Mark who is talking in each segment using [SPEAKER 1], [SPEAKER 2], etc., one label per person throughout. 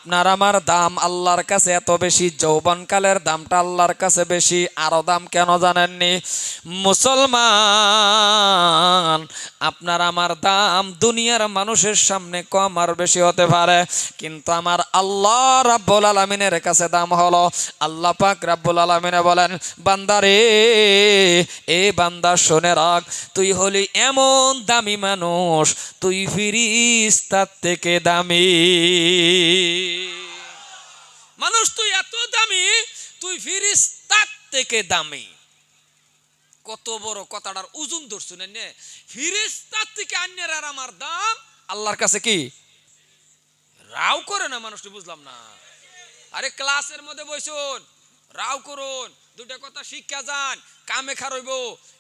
[SPEAKER 1] আপনার আমার দাম আল্লাহর কাছে এত বেশি, যৌবনকালের দামটা আল্লাহর কাছে বেশি। আরো দাম কেন জানেননি মুসলমান? আপনার আমার দাম দুনিয়ার মানুষের সামনে কম আর বেশি হতে পারে, কিন্তু আমার আল্লাহ রাব্বুল আলামিনের কাছে দাম হলো, আল্লাহ পাক রাব্বুল আলামিনে বলেন, বান্দারে, এ বান্দা শুনে রাখ, তুই হলি এমন দামি মানুষ, তুই ফিরিস্তার থেকে দামি মানুষ, তুই এত দামি, তুই ফিরিস্তার থেকে দামি। কত বড় কথাটার ওজন ধরছুন, ফিরিস্তার থেকে আন্যের আর আমার দাম আল্লাহর কাছে কি রাও করে না মানুষটি? বুঝলাম না। আরে ক্লাসের মধ্যে বসুন, রাও করুন, দুটা কথা শিক্ষা যান, কামে খারইব।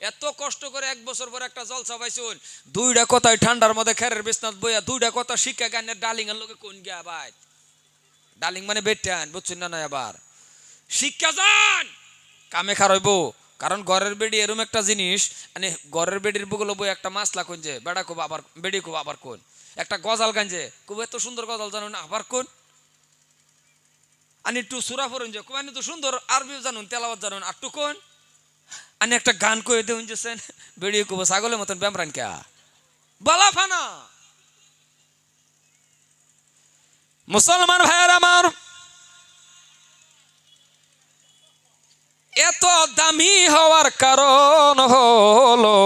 [SPEAKER 1] এত কষ্ট করে 1 বছর পর একটা জলসা পাইছুন, দুইটা কথাই ঠান্ডার মধ্যে খেরের বিছনাত বইয়া দুইটা কথা শিক্ষা গানের ডালিং এর লোকে কোন গিয়া ভাই, ডালিং মানে বেটান, বুঝছেন না? আবার শিক্ষা যান, কামে খারইব। কারণ ঘরের বেডি এরম একটা জিনিস, মানে ঘরের বেডির বগল বই একটা মাছলা কোন যে বেড়া খুব, আবার বেডি খুব, আবার কোন একটা গজাল গাঞ্জে খুব, এত সুন্দর গজাল জানুন না, আবার কোন আনি একটু সুরা পড়ুন যে কোন তো সুন্দর আরবিও জানুন, তেলাওয়াত জানুন, আর টু কোন আনি একটা গান কয়ে দেউন যেছেন, বেড়ি খুব ছাগলের মতন ব্যামরান কে বালা ফানা। মুসলমান ভাইয়ের আমার, এত দামি হওয়ার কারণ হলো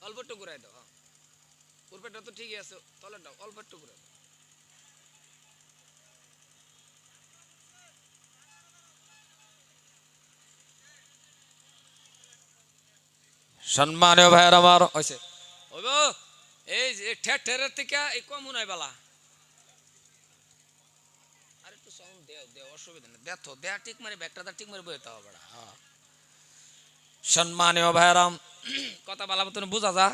[SPEAKER 1] অল্প একটু ঘুরাই দাও, উপরটা তো ঠিকই আছে, তলের দাও, অল্প একটু ঘুরাই দাও। সম্মানীয় ভাইয়ের আমার, হয়েছে এই যে ঠেরের থেকে এই কম নাই বালা, আর একটু সাউন্ড দেও দেও, অসুবিধা নেই, দেখো দেয়া ঠিক মারে ব্যাগটা ঠিক মারে বইতে হবে। সম্মানীয় ভাইরাম, কথা বলা মতন বোঝা যা,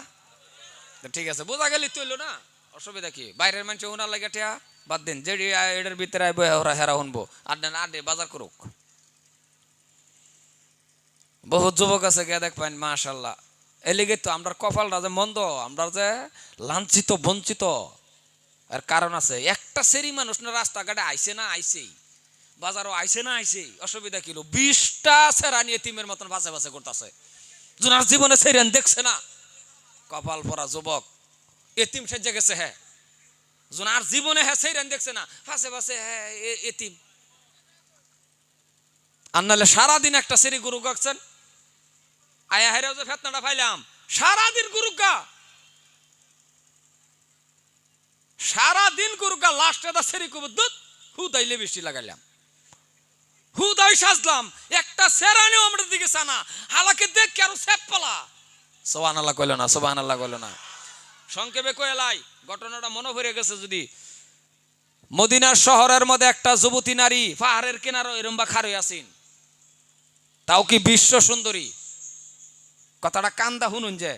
[SPEAKER 1] ঠিক আছে, বোঝা গেলি তুইল না, অসুবিধা কি? বাইরের মানুষ ওনার লাগে টিয়া বাদ দিন, যে এটার ভিতরে আইব ওরা হেরা শুনবো, আড্ডে বাজার করুক। বহুত যুবক আছে গিয়ে দেখবেন মাশাল্লাহ, এলিগে তো আমরা কপালটা যে মন্দ, আমরা যে লাঞ্ছিত বঞ্চিত, আর কারণ আছে। একটা সেরি মানুষ না রাস্তাঘাটে আইসে না আইসেই, বাজারও আইসে না আইসেই, অসুবিধা কিলো 20টা সেরানি এতিমের মতন বাসে বাসে করতেছে, জোনার জীবনে সেরেন দেখছে না। কপাল পরা যুবক, এতিম সেজে গেছে, হ্যাঁ জোনার জীবনে হ্যাঁ সেরেন দেখছে না, ফাঁসে ফাঁসে হ্যাঁ এতিম। আর নাহলে সারাদিন একটা সেরি গরু গাচ্ছেন, আয়া হেরাও যে ফেতনাটা পাইলাম, সারাদিন গুরুগা, সারাদিন গুরুগা, লাস্টে দা সেরি কব দুধ হুদাইলে বৃষ্টি লাগাইলাম, হুদাই সাজলাম, একটা সেরানিও আমাদের দিকে সানা, হালাকে দেখ কি আরো সেপ পালা। সুবহানাল্লাহ কইল না, সুবহানাল্লাহ কইল না। সংক্ষেপে কইলাই ঘটনাটা মনে পড়ে গেছে। যদি মদিনার শহরের মধ্যে একটা যুবতী নারী পাহাড়ের কিনারো এরম্বা খারই আছেন, তাও কি বিশ্ব সুন্দরী, কথাটা কান্দা শুনুন যে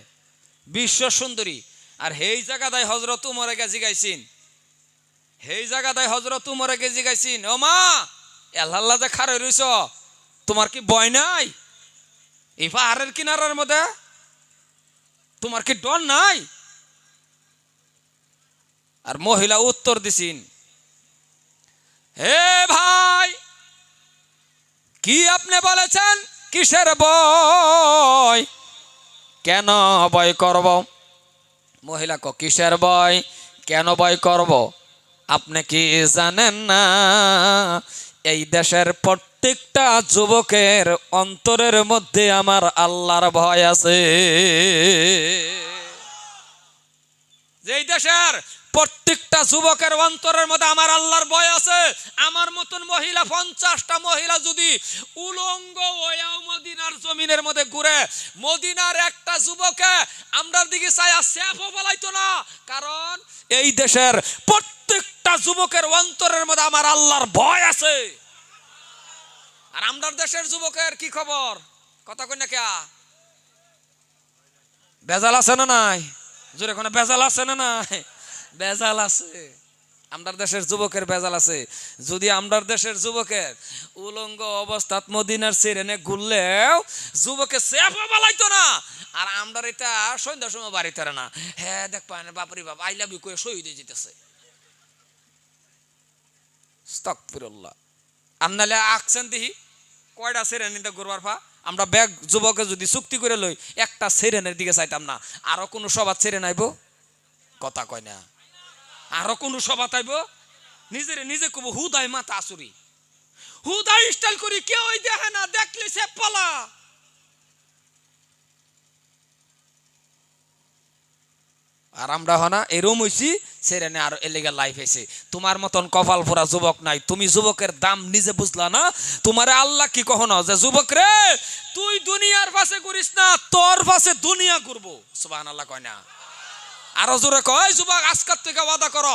[SPEAKER 1] বিশ্ব সুন্দরী। আর হেই জায়গায় হযরত উমরে কে জিগাইছেন, হেই জায়গায় হযরত উমরে কে জিগাইছেন, ও মা আল্লাহ যে খারে রইছ, তোমার কি ভয় নাই? এই পাহাড়ের কিনারার মধ্যে তোমার কি ডর নাই? আর মহিলা উত্তর দিছেন, হে ভাই, কি আপনি বলেছেন? কিসের ভয়? কেন ভয় করব? মহিলা কো, কিসের ভয়, কেন ভয় করব? আপনি কি জানেন না এই দেশের প্রত্যেকটা যুবকের অন্তরের মধ্যে আমার আল্লাহর ভয় আছে? যেই দেশের প্রত্যেকটা যুবকের অন্তরের মধ্যে আমার আল্লাহর ভয় আছে। আমার মতন মহিলা 50টা মহিলা যদি উলঙ্গ হয়েও মদিনার জমিনের মধ্যে ঘুরে, মদিনার একটা যুবকে আমরার দিকে চায়া সেফও বলাইতো না, কারণ এই দেশের প্রত্যেকটা যুবকের অন্তরের মধ্যে আমার আল্লাহর ভয় আছে। আর আমরার দেশের যুবকের কি খবর? কথা কই না কে? বেজাল আছে না নাই? জোরে কোন বেজাল আছে না নাই? বেজাল আছে। আমরার দেশের যুবকের ভেজাল আছে। যদি আমরার দেশের যুবকের উলঙ্গ অবস্থাত মদিনার সিরেনে ঘুরলেও যুবকে সেফও বালাইতো না, আর আমরার এটা সন্ধ্যার সময় বাড়িতে না। হ্যাঁ দেখ পায় না, বাপরে বাপ আই লাভ ইউ কয়ে শহীদ হয়ে যেতেছে। আস্তাগফিরুল্লাহ। আমনালে আঁকছেন দেখি কয়টা সেরেনিতে ঘুরবার পা। আমরা ব্যাগ যুবকে যদি চুক্তি করে লই একটা সেরেনের দিকে চাইতাম না। আরো কোনো সভা ছেড়ে নাইব, কথা কয় না। আরো কোন সভা তাইব নিজেরে নিজে কব হুদাই মাথা আসুরি, হুদাই স্টাইল করি, কেউ দেখে না, দেখলে সে পালা। আর আমরা হনা এরম হইছি সেরেনে আর এলিগা লাইফ হয়েছে। তোমার মতন কপাল পোড়া যুবক নাই। তুমি যুবকের দাম নিজে বুঝলা না। তোমারে আল্লাহ কি কখনো যে যুবক রে তুই দুনিয়ার পাশে করিস না, তোর পাশে দুনিয়া করবো। সুবহানাল্লাহ কয় না? আরো জোরে কয় যুবক আজকাল থেকে ওয়াদা করো,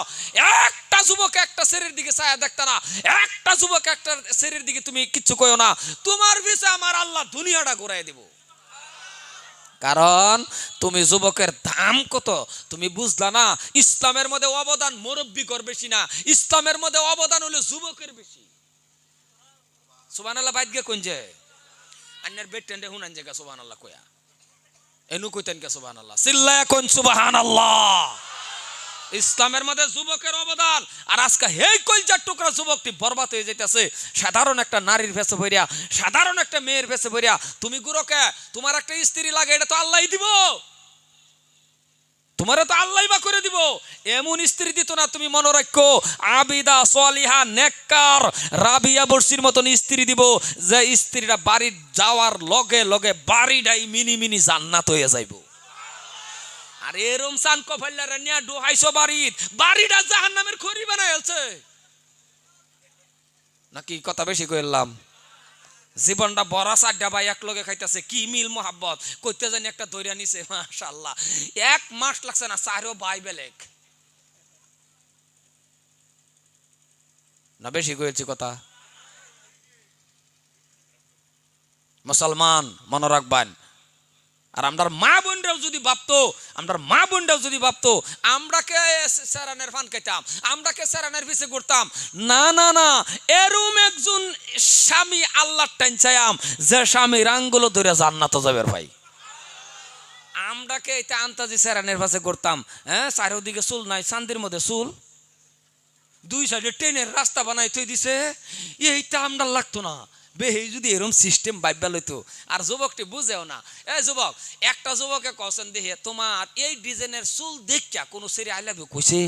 [SPEAKER 1] একটা যুবক একটা ছেলের দিকে ছায়া দেখতা না, একটা যুবক একটা ছেলের দিকে তুমি কিচ্ছু কইও না, তোমার পিছে আমার আল্লাহ দুনিয়াটা ঘুরাই দেব। কারণ তুমি যুবকের দাম কত তুমি বুঝলা না। ইসলামের মধ্যে অবদান মুরব্বিকর বেশি না, ইসলামের মধ্যে অবদান হলো যুবকের বেশি। সুবহানাল্লাহ বাইত গে কোন যে আন্নার বেটেন্ডে হুনান জায়গা সুবহানাল্লাহ কয়া এনু কইতেন কে সুবহানাল্লাহ, চিল্লায়া কোন সুবহানাল্লাহ। ইসলামের মধ্যে যুবকের অবদান। আর আজকে হেই কলজার টুকরা যুবকটি বরবাদ হয়ে যাইতেছে সাধারণ একটা নারীর ভেসে ভরিয়া, সাধারণ একটা মেয়ের ভেসে ভরিয়া। তুমি গুরুকে তোমার একটা স্ত্রী লাগে, এটা তো আল্লাহই দিব, তোমারে তো আল্লাহই বা করে দিব। এমন স্ত্রী দিত না, তুমি মনে রাখো আবিদা সলিহা নেককার রাবিয়া বর্ষির মতন স্ত্রী দিব, যে স্ত্রীরা বাড়ি যাওয়ার লগে লগে বাড়িটাই মিনি মিনি জান্নাত হয়ে যাইব। আর এরম সান কফাইলারে নিয়া ডোহাইছো বাড়িটা জাহান্নামের খড়ি বানাইছে নাকি? কথা বেশি কইলাম? জীবনটা বড় চারটা ভাই এক লগে খাইতেছে, কি মিল মোহাব্বত কইতে জানি একটা দইরা নিছে, মাশাআল্লাহ। 1 মাস লাগছে না, চারও ভাই বেলেগ না। বেশি কইছি কথা? মুসলমান মনে রাখবেন। আর আমরার মা বোনরাও যদি ভাবতো, আমরার মা বোনরাও যদি ভাবতো আমরাকে সেরানের ফান খাইতাম, আমরাকে সেরানের পিছে করতাম, না না না, এরম একজন স্বামী আল্লাহর টাইন চাইয়াম যে স্বামীর আঙ্গুলো ধরে জান্নাতে যাবে ভাই। আমরাকে এটা আন্তাজি সেরানের পাশে করতাম। হ্যাঁ, চারিদিকে চুল নাই, চান্দির মধ্যে চুল, 2 সাইডে ট্রেনের রাস্তা বানাই থই দিছে, এইটা আমরা লাগতো না। বেহেই যদি এরম সিস্টেম বাইবা লইতো। আর যুবকটি বুঝেও না। এই যুবক, একটা যুবকে কছেন দেখে তোমার এই ডিজাইনের চুল দেখা কোনো সেরি আই লাভ ইউ কইছে?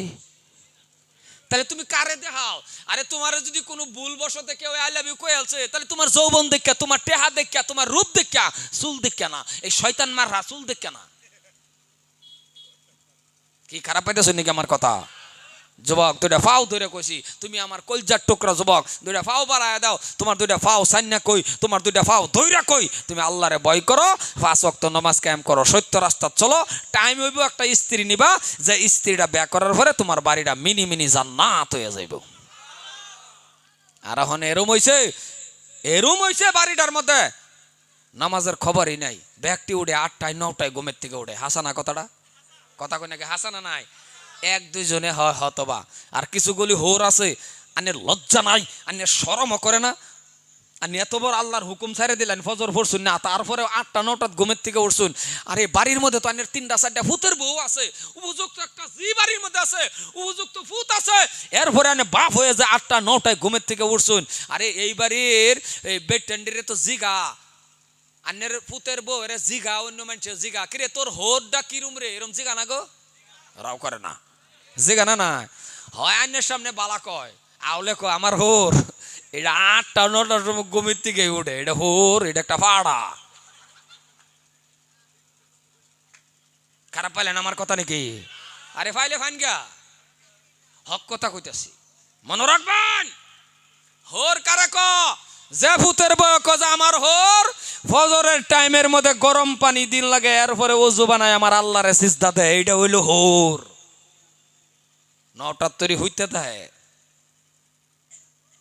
[SPEAKER 1] তাহলে তুমি কারে দেখাও? আরে তোমারে যদি কোনো ভুল বশতে কেউ আই লাভ ইউ কইলছে, তাহলে তোমার যৌবন দেখা, তোমার টেহা দেখা, তোমার রূপ দেখা, চুল দেখা না। এই শয়তান মাররা চুল দেখা না। কি খারাপ পাইতেছ নাকি আমার কথা? যুবক, 2টা ফাও ধরে কইছি, তুমি আমার কলজার টুকরা যুবক, 2টা ফাও বাড়ায় দাও। তোমার 2টা ফাও সান্না কই, তোমার 2টা ফাও ধইরা কই, তুমি আল্লাহরে ভয় করো, 5 ওয়াক্ত নামাজ কায়েম করো, সত্য রাস্তা চলো। টাইম হইব একটা স্ত্রী নিবা, যে স্ত্রীটা বিয়া করার পরে তোমার বাড়িটা মিনি মিনি জান্নাত হয়ে যাইব। আর এখন এরম হইছে বাড়িটার মধ্যে নামাজের খবরই নাই। ব্যক্তি উঠে 8টায় 9টায় ঘুমের থেকে উঠে। হাসানা কথাটা? কথা কই নাকি? হাসানা নাই? 1-2 জনে হয় হতবা। আর কিছুগুলি হোর আছে, আনের লজ্জা নাই, আনের শরমও করে না। আপনি এত বড় আল্লাহর হুকুম ছাড়ে দিলেন, ফজর পড়ছুন না, তারপরে 8টা 9টাত ঘুমের থেকে উঠছুন। আরে বাড়ির মধ্যে তো আনের 3টা 4টা ফুতের বউ আছে, উপযুক্ত একটা জি বাড়ির মধ্যে আছে, উপযুক্ত ফুত আছে, এরপরে আনে বাপ হয়ে যায় 8টা 9টায় ঘুমের থেকে উঠছুন। আরে এই বাড়ির এই বেড টেন্ডারে তো জিগা, আনের ফুতের বউ এর জিগা, অন্য মানুষের জিগা। কিরে তোর হোরটা কিরম রে? এরম জিগা না গো, রাও করে না, জিগা না না হয়। আইনের সামনে বালা কয়, আউলে কয় আমার হোর। এটা 8টা 9টার সময় ঘুমের থেকে উঠে, এটা হোর, এটা একটা পাড়া। খারাপ পাইলেন আমার কথা নাকি? আরে ফাইলে ফাইন গা, হক কথা কইতাছি, মনে রাখবেন। হোর কারে ক? যে ভূতের বয় ক যে আমার হোর ফজরের টাইমের মধ্যে গরম পানি দিন লাগে, এরপরে ওযু বানায় আমার আল্লাহরে সিজদা দেয়, এইটা হইল হোর। 9টার তৈরি হইতে দেয়।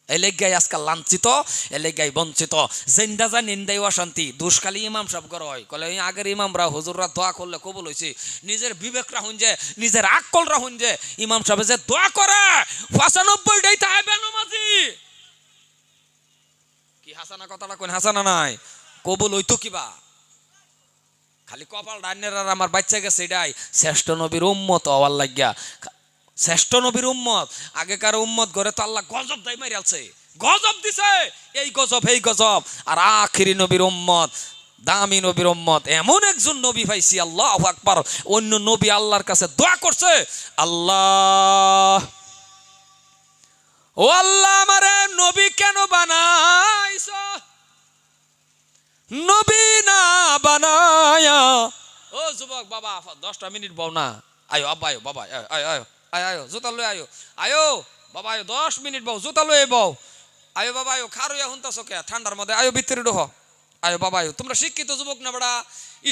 [SPEAKER 1] এই লেগাই আজকাল লাঞ্ছিত, এই লেগাই বঞ্চিত, জেন্দা যা নিন্দাই অশান্তি। দুষ্কালি ইমাম সাহেব করা হয়, কলে আগের ইমামরা হুজুররা দোয়া করলে কবুল হয়েছে, নিজের বিবেক রাখুন যে, নিজের আকল রাখুন যে, ইমাম সাহেব যে দোয়া করে 95টাই তাই বেনমাজি। কি হাসানা কথাটা কোন হাসানা নাই, কবুল হইতো কিবা, খালি কপাল ডাইনের আর আমার বাচ্চা গেছে এটাই। শ্রেষ্ঠ নবীর উম্মত হওয়ার লাগিয়া, শ্রেষ্ঠ নবীর উম্মত, আগেকার উম্মত ঘরে তো আল্লাহ গজব দাই মারি আছে, গজব দিছে, এই গজব এই গজব। আর আখিরি নবীর উম্মত, দামি নবীর উম্মত, এমন একজন নবী পাইছি, আল্লাহু আকবার। অন্য নবী আল্লাহর কাছে দোয়া করছে, আল্লাহ ও আল্লাহ আমারে নবী কেন বানাইছ, নবী না বানায়া। ও যুবক বাবা 10টা মিনিট বউ না, আয়ো আব্বা আয়ো, বাবা আয়ো আয়ো আয়ো আয়ো, জুতা লই আয়ো, আয়ো বাবা আয়ো, 10 মিনিট বউ, জুতা লই বউ, আয়ো বাবা আয়ো, খারুয়া হুনতাছো কে ঠান্ডার মধ্যে, আয়ো ভিতরে ঢোহ, আয়ো বাবা আয়ো। তোমরা শিক্ষিত যুবক না বড়া,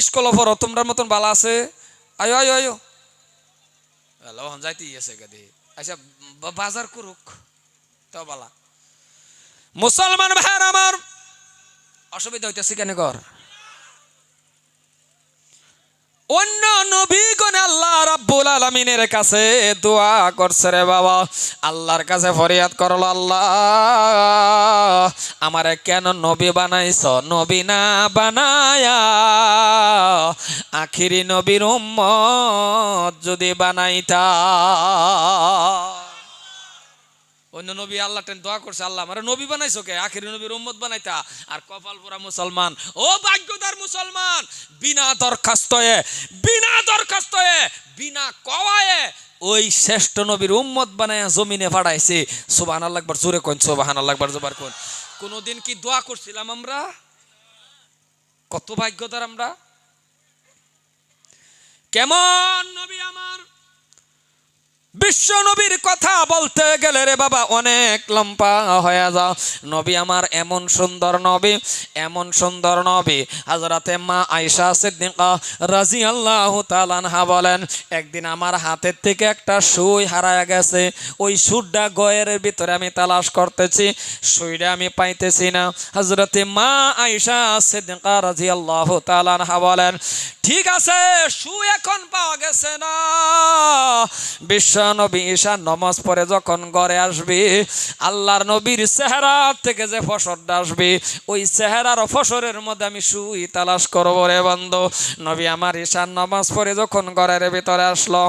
[SPEAKER 1] স্কুল পড়ো, তোমরা মতন বালা আছে, আয়ো আয়ো আয়ো। লহন যাইতে গেছে গাদি, আচ্ছা বাজার করুক তো বালা। মুসলমান ভাইয়ের আমার, অসুবিধা হইতেছে কেন কর, অন্য নবীগণ আল্লাহ রাব্বুল আলামিনের কাছে দোয়া করছে রে বাবা, আল্লাহর কাছে ফরিয়াদ করলো, আল্লাহ আমারে কেন নবী বানাইছ, নবী না বানায়া আখিরি নবীর উম্মত যদি বানাইতা। অন্য নবী আল্লাহ টেন দোয়া করছে, আল্লাহ আমারে নবী বানাইছো কে, আখিরি নবীর উম্মত বানাইতা। আর কপাল পোড়া মুসলমান, ও ভাগ্যদার মুসলমান, বিনা দরখাস্তয়ে, বিনা দরখাস্তয়ে, বিনা কওয়ায়ে ওই শ্রেষ্ঠ নবীর উম্মত বানায়া জমিনে পাঠাইছে। সুবহানাল্লাহ একবার জোরে কোন, সুবহানাল্লাহ একবার জোরে কোন। কোনদিন কি দোয়া করছিলাম আমরা? কত ভাগ্যদার আমরা। কেমন নবী আমার, বিশ্ব নবীর কথা বলতে গেলে রে বাবা অনেক লম্বা হয়ে যাও। নবী আমার এমন সুন্দর নবী, এমন সুন্দর নবী, হযরতে মা আয়েশা সিদ্দিকা রাদিয়াল্লাহু তাআলা আনহা বলেন, একদিন আমার হাতের থেকে একটা সুই হারায় গেছে, ওই সুইটা গয়ের ভিতরে আমি তালাশ করতেছি, সুইটা আমি পাইতেছি না। হযরতে মা আয়েশা সিদ্দিকা রাদিয়াল্লাহু তাআলা আনহা বলেন, ঠিক আছে সুই এখন পাওয়া গেছে না, বিশ্ব নবী ঈশা নামাজ পড়ে যখন ঘরে আসবে, আল্লাহর নবীর চেহারা থেকে যে ফসরটা আসবে, ওই চেহারার ফসরের মধ্যে আমি সুই তালাশ করবো রে বন্ধু। নবী আমার ঈশার নামাজ পড়ে যখন ঘরের ভিতরে আসলো,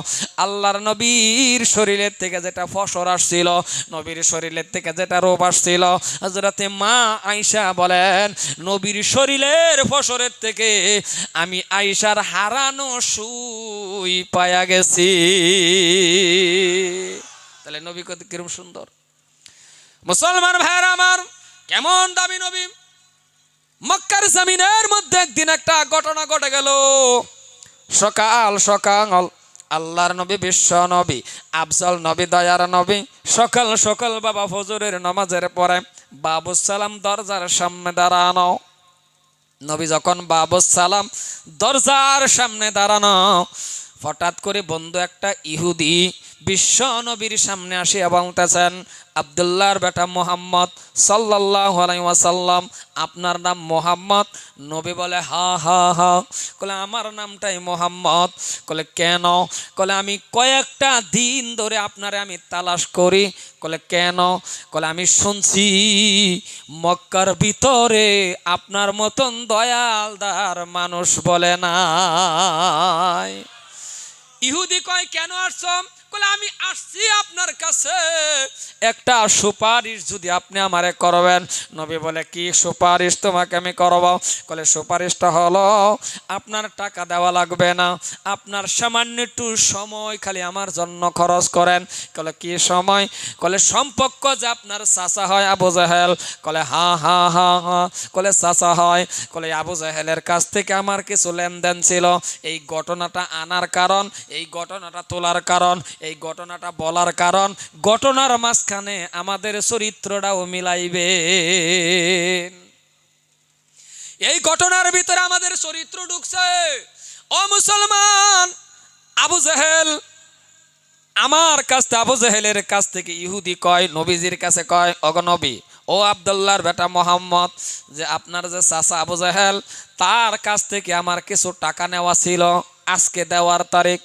[SPEAKER 1] আল্লাহর নবীর শরীরের থেকে যেটা ফসর আসছিল, নবীর শরীরের থেকে যেটা রূপ আসছিল, হযরতে মা আয়েশা বলেন, নবীর শরীরের ফসরের থেকে আমি আয়েশার হারানো সুই পায়া গেছি। তাহলে নবী কত কিরম সুন্দর। মুসলমান ভাইরা আমার, কেমন দামি নবী। মক্কার জমিনের মধ্যে একদিন একটা ঘটনা ঘটে গেল। সকাল সকাল আল্লাহর নবী, বিশ্ব নবী, আফজল নবী, দয়ার নবী, সকাল সকাল বাবা ফজরের নামাজের পরে বাবুস সালাম দরজার সামনে দাঁড়ানো। নবী যখন বাবুস সালাম দরজার সামনে দাঁড়ানো, হঠাৎ করে বন্ধু একটা ইহুদি বিশ্ব নবীর সামনে আসিয়া বলতেছেন, আব্দুল্লাহর বেটা মোহাম্মদ সাল্লাল্লাহু আলাইহি ওয়াসাল্লাম, আপনার নাম মোহাম্মদ? নবী বলে, হা হা হা। কলে আমার নামটাই মোহাম্মদ। কলে কেন? কলে আমি কয়েকটা দিন ধরে আপনারে আমি তালাশ করি। কলে কেন? কলে আমি শুনছি মক্কার ভিতরে আপনার মতন দয়ালদার মানুষ বলে নাই। ইহুদি কয়, কেন আসছো? কলে আমি আসছি আপনার কাছে একটা সুপারিশ যদি আপনি আমারে করবেন। নবী বলে, কি সুপারিশ তোমাকে আমি করব? কলে সুপারিশটা হলো আপনার টাকা দেওয়া লাগবে না, আপনার সামান্য একটু সময় খালি আমার জন্য খরচ করেন। কলে কি সময়? কলে সম্পর্ক যে আপনার চাচা হয় আবু জাহেল। কলে হা হা হা হা। কলে চাচা হয়। কলে আবু জাহেলের কাছ থেকে আমার কিছু লেনদেন ছিল। এই ঘটনাটা আনার কারণ, এই ঘটনাটা তোলার কারণ, এই ঘটনাটা বলার কারণ, ঘটনার মাঝখানে আমাদের চরিত্রটাও মিলাইবে। এই ঘটনার ভিতরে আমাদের চরিত্র ঢুকছে। ও মুসলমান, আবু জাহেল আমার কাছ থেকে আবু জেহেলের কাছ থেকে ইহুদি কয়, নবীজির কাছে কয়, ওগো নবী, ও আব্দুল্লাহর বেটা মোহাম্মদ, যে আপনার যে চাচা আবু জেহেল তার কাছ থেকে আমার কিছু টাকা নেওয়া ছিল, আজকে দেওয়ার তারিখ।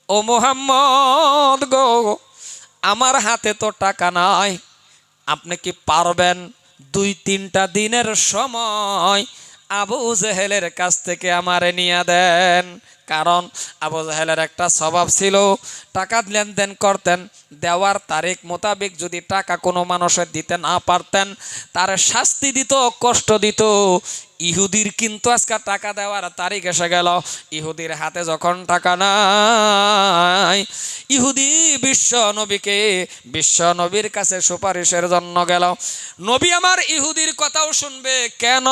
[SPEAKER 1] ও মোহাম্মদ গো, আমার হাতে তো টাকা নাই, আপনি কি পারবেন 2-3টা দিনের সময় আবু জেহেলের কাছ থেকে আমারে নিয়ে দেন? কারণ আবু জেহেলের একটা স্বভাব ছিল, টাকা লেনদেন করতেন, দেওয়ার তারিখ মোতাবেক যদি টাকা কোনো মানুষের দিতে না পারতেন তার শাস্তি দিত, কষ্ট দিত। ইহুদির কিন্তু আজকে টাকা দেওয়ার তারিখ এসে গেল, ইহুদির হাতে যখন টাকা নাই, ইহুদি বিশ্ব নবীর কাছে সুপারিশের জন্য গেল। নবী আমার ইহুদির কথাও শুনবে কেন?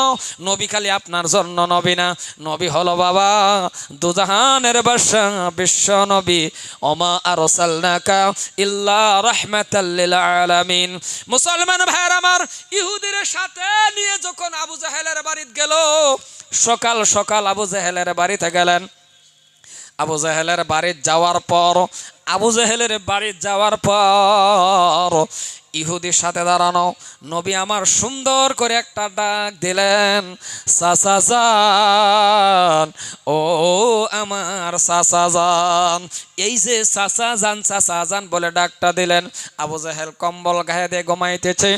[SPEAKER 1] নবী খালি আপনার জন্য নবী না, নবী হলো বাবা দুজাহানের বাদশা বিশ্ব নবী, ওমা আরসালনাকা ইল্লা রাহমাতাল লিল আলামিন। মুসলমান ভাইয়ের আমার, ইহুদির সাথে নিয়ে যখন আবু জেহেলের বাড়িতে গেল, সকাল সকাল আবু জেহেলের বাড়িতে গেলেন। আবু জেহেলের বাড়িতে যাওয়ার পর ইহুদির সাথে দাঁড়ানো নবী আমার সুন্দর করে একটা ডাক দিলেন, চাচা যান, ও আমার চাচা যান। এই যে চাচা যান বলে ডাকটা দিলেন, আবু জেহেল কম্বল গায়ে দিয়ে ঘুমাইতেছে।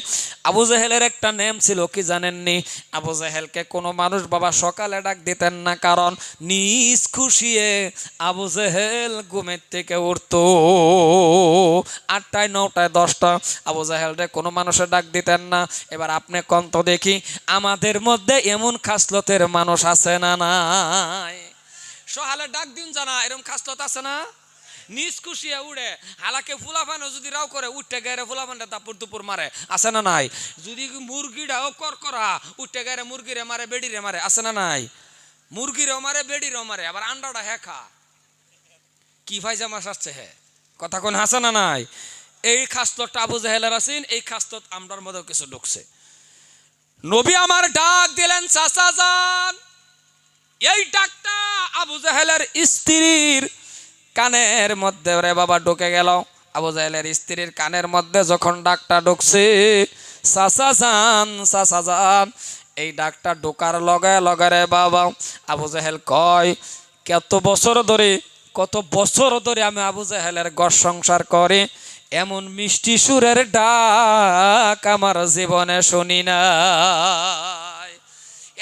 [SPEAKER 1] আবু জেহেলের একটা নেম ছিল কি জানেননি? আবু জেহেলকে কোনো মানুষ বাবা সকালে ডাক দিতেন না, কারণ নিজ খুশিয়ে আবু জেহেল ঘুমের থেকে উঠতো 8টায় 9টায় 10টা। আবু জেহেলরে কোনো মানুষের ডাক দিতেন না। এবার আপনি কন্ত দেখি, আমাদের মধ্যে এমন খাসলতের মানুষ আছে না নাই? সহালে ডাক দিন জানা, এরকম খাসলত আছে না? নিজ খুশিয়ে উড়ে, হালাকে ফুলাফানো যদি রাও করে উঠতে গেলে ফুলাফানটা দাপুর দুপুর মারে, আছে না নাই? যদি মুরগিটাও করা উঠতে গেলে মুরগিরে মারে, বেডিরে মারে, আছে না নাই? মুরগিরেও মারে, বেডিরেও মারে, আবার আন্ডাটা খা কি ফাইজামা আসছে হে, কথা কোন হাসে না নাই? এই খাসলতটা আবু জেহেলের আছেন, এই খাসলত আমরার মধ্যেও কিছু ঢুকছে। নবী আমার ডাক দিলেন, চাচা যান। এই ডাকটা আবু জেহেলের স্ত্রীর কানের মধ্যে রে বাবা ঢুকে গেল। আবু জেহেলের স্ত্রীর কানের মধ্যে যখন ডাকটা ঢুকছে, চাচা যান, এই ডাকটা ঢোকার লগে লগে রে বাবা আবু জেহেল কয়, কত বছর ধরে আমি আবু জেহেলের ঘর সংসার করে এমন মিষ্টি সুরের ডাক আমার জীবনে শুনি নাই।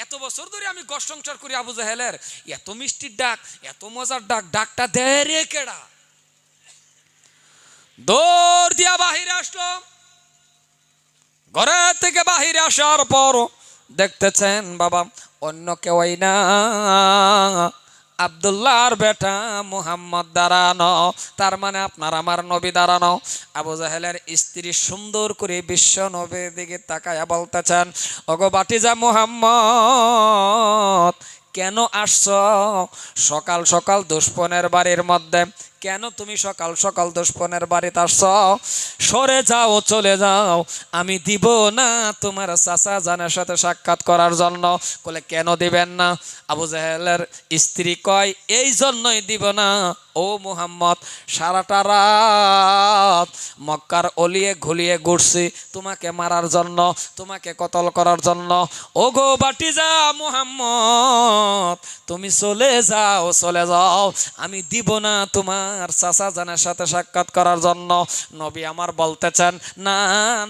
[SPEAKER 1] এত বছর ধরে আমি ঘর সংসার করি, আবু জেহেলের এত মিষ্টির ডাক, এত মজার ডাকটা দেয় রে কেডা? দৌড় দিয়া বাহিরে আসলো। ঘরের থেকে বাহিরে আসার পর দেখতেছেন বাবা অন্য কেউই না, আব্দুল্লাহর বেটা মুহাম্মদ দাঁড়ানো, তার মানে আপনার আমার নবী দাঁড়ানো। আবু জেহেলের স্ত্রী সুন্দর করে বিশ্ব নবীর দিকে তাকায়া বলতেছেন, ওগো বাটিজা মুহাম্মদ, কেন আসছো সকাল সকাল দুশমনের বাড়ির মধ্যে? কেন তুমি সকাল সকাল দুশমনের বাড়িতে আসছো? সরে যাও, চলে যাও, আমি দিব না তোমার চাচা জানের সাথে সাক্ষাৎ করার জন্য। বলে কেন দিবেন না? আবু জেহেলের স্ত্রী কয়, এই জন্যই দিব না ও মুহাম্মদ, সারাটা রাত মক্কার অলিয়ে ঘুলিয়ে ঘুরছি তোমাকে মারার জন্য, তোমাকে কতল করার জন্য। ও গো বাটিজা মুহাম্মদ, তুমি চলে যাও, আমি দিব না তোমার চাচা জানের সাথে সাক্ষাৎ করার জন্য। নবী আমার বলতেছেন, না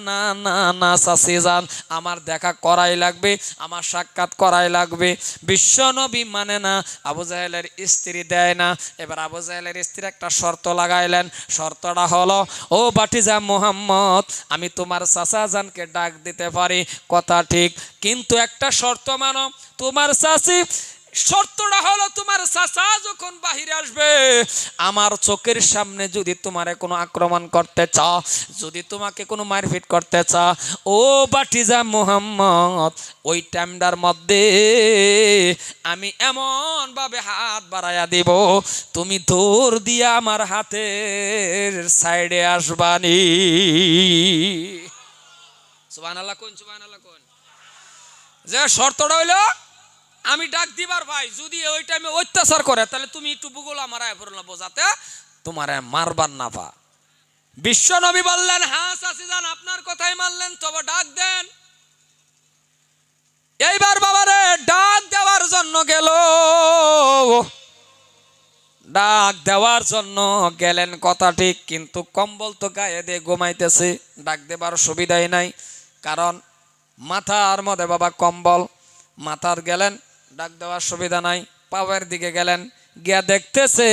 [SPEAKER 1] না না না চাচি যান, আমার দেখা করাই লাগবে, আমার সাক্ষাৎ করাই লাগবে। বিশ্ব নবী মানে না, আবু জেহেলের স্ত্রী দেয় না। এবার আবু জেহেলের স্ত্রী একটা শর্ত লাগাইলেন, শর্তটা হলো, ও বাটিজা মুহাম্মদ, আমি তোমার চাচা জানকে ডাক দিতে পারি, কথা ঠিক, কিন্তু একটা শর্ত মানো, তোমার চাচি, শর্তটা হলো তোমার চাচা যখন বাহিরে আসবে, আমার চোখের সামনে যদি তোমারে কোনো আক্রমণ করতে চাও, যদি তোমাকে কোনো মারপিট করতে চাও, ও বাটিজা মুহাম্মদ, ওই টাইমটার মধ্যে আমি এমন ভাবে হাত বাড়াইয়া দিব, তুমি দৌড় দিয়া আমার হাতের সাইডে আসবানি। সুবহানাল্লাহ কোন, সুবহানাল্লাহ কোন। যে শর্তটা হইলো, আমি ডাক দিবার ভাই যদি ওই টাইমে অত্যাচার করে তাহলে তুমি একটু বুগল আমার আয় পড়ল বোঝাতে, তোমারে মারবার না পা। বিশ্ব নবী বললেন, হ্যাঁ চাচি যান, আপনার কথাই মানলেন, তবে ডাক দেন। এইবার বাবারে ডাক দেওয়ার জন্য গেল, ডাক দেওয়ার জন্য গেলেন কথা ঠিক, কিন্তু কম্বল তো গায়ে দিয়ে ঘুমাইতেছে, ডাক দেবার সুবিধাই নাই, কারণ মাথার মধ্যে বাবা কম্বল। মাথার গেলেন, ডাক দেওয়ার সুবিধা নাই। পাওয়ের দিকে গেলেন, গিয়া দেখতেছে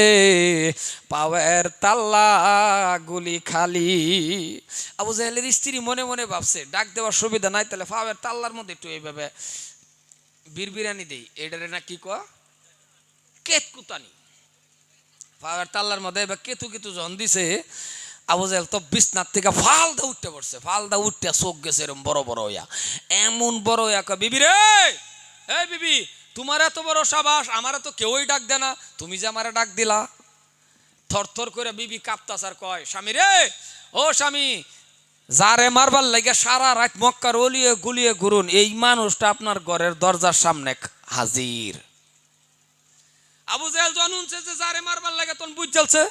[SPEAKER 1] পাওয়ের তাল্লা গুলি খালি। আবু জাহেলের স্ত্রী মনে মনে ভাবছে, ডাক দেওয়ার সুবিধা নাই, তাহলে পাওয়ের তাল্লার মধ্যে একটু এইভাবে বিরবিরানি দেই, এটারে না কি কয় কেতকুতানি। পাওয়ের তাল্লার মধ্যে এবার কেতু কেতু জন দিছে, আবু জাহেল তো বিছনার থেকে ফালদা উঠতে পড়ছে, ফালদা উঠতে চোখ গেছে এরকম বড় বড় হইয়া, এমন বড় হইয়া কয়, বিবি রে, এই বিবি, তোমার এত বড় সাবাস, আমার তো কেউই ডাক দে না, তুমি যে আমারে ডাক দিলা। থর থর করে বিবি কাঁপতাছে, কয়, স্বামী রে, ও স্বামী, যারে মারবার লাগে সারা রাত মক্কার অলিয়ে গুলিয়ে ঘুরুন, এই মানুষটা আপনার ঘরের দরজার সামনে হাজির। আবু জাহেল জানুনছে যে যারে মারবার লাগে, তখন বুঝ চলছে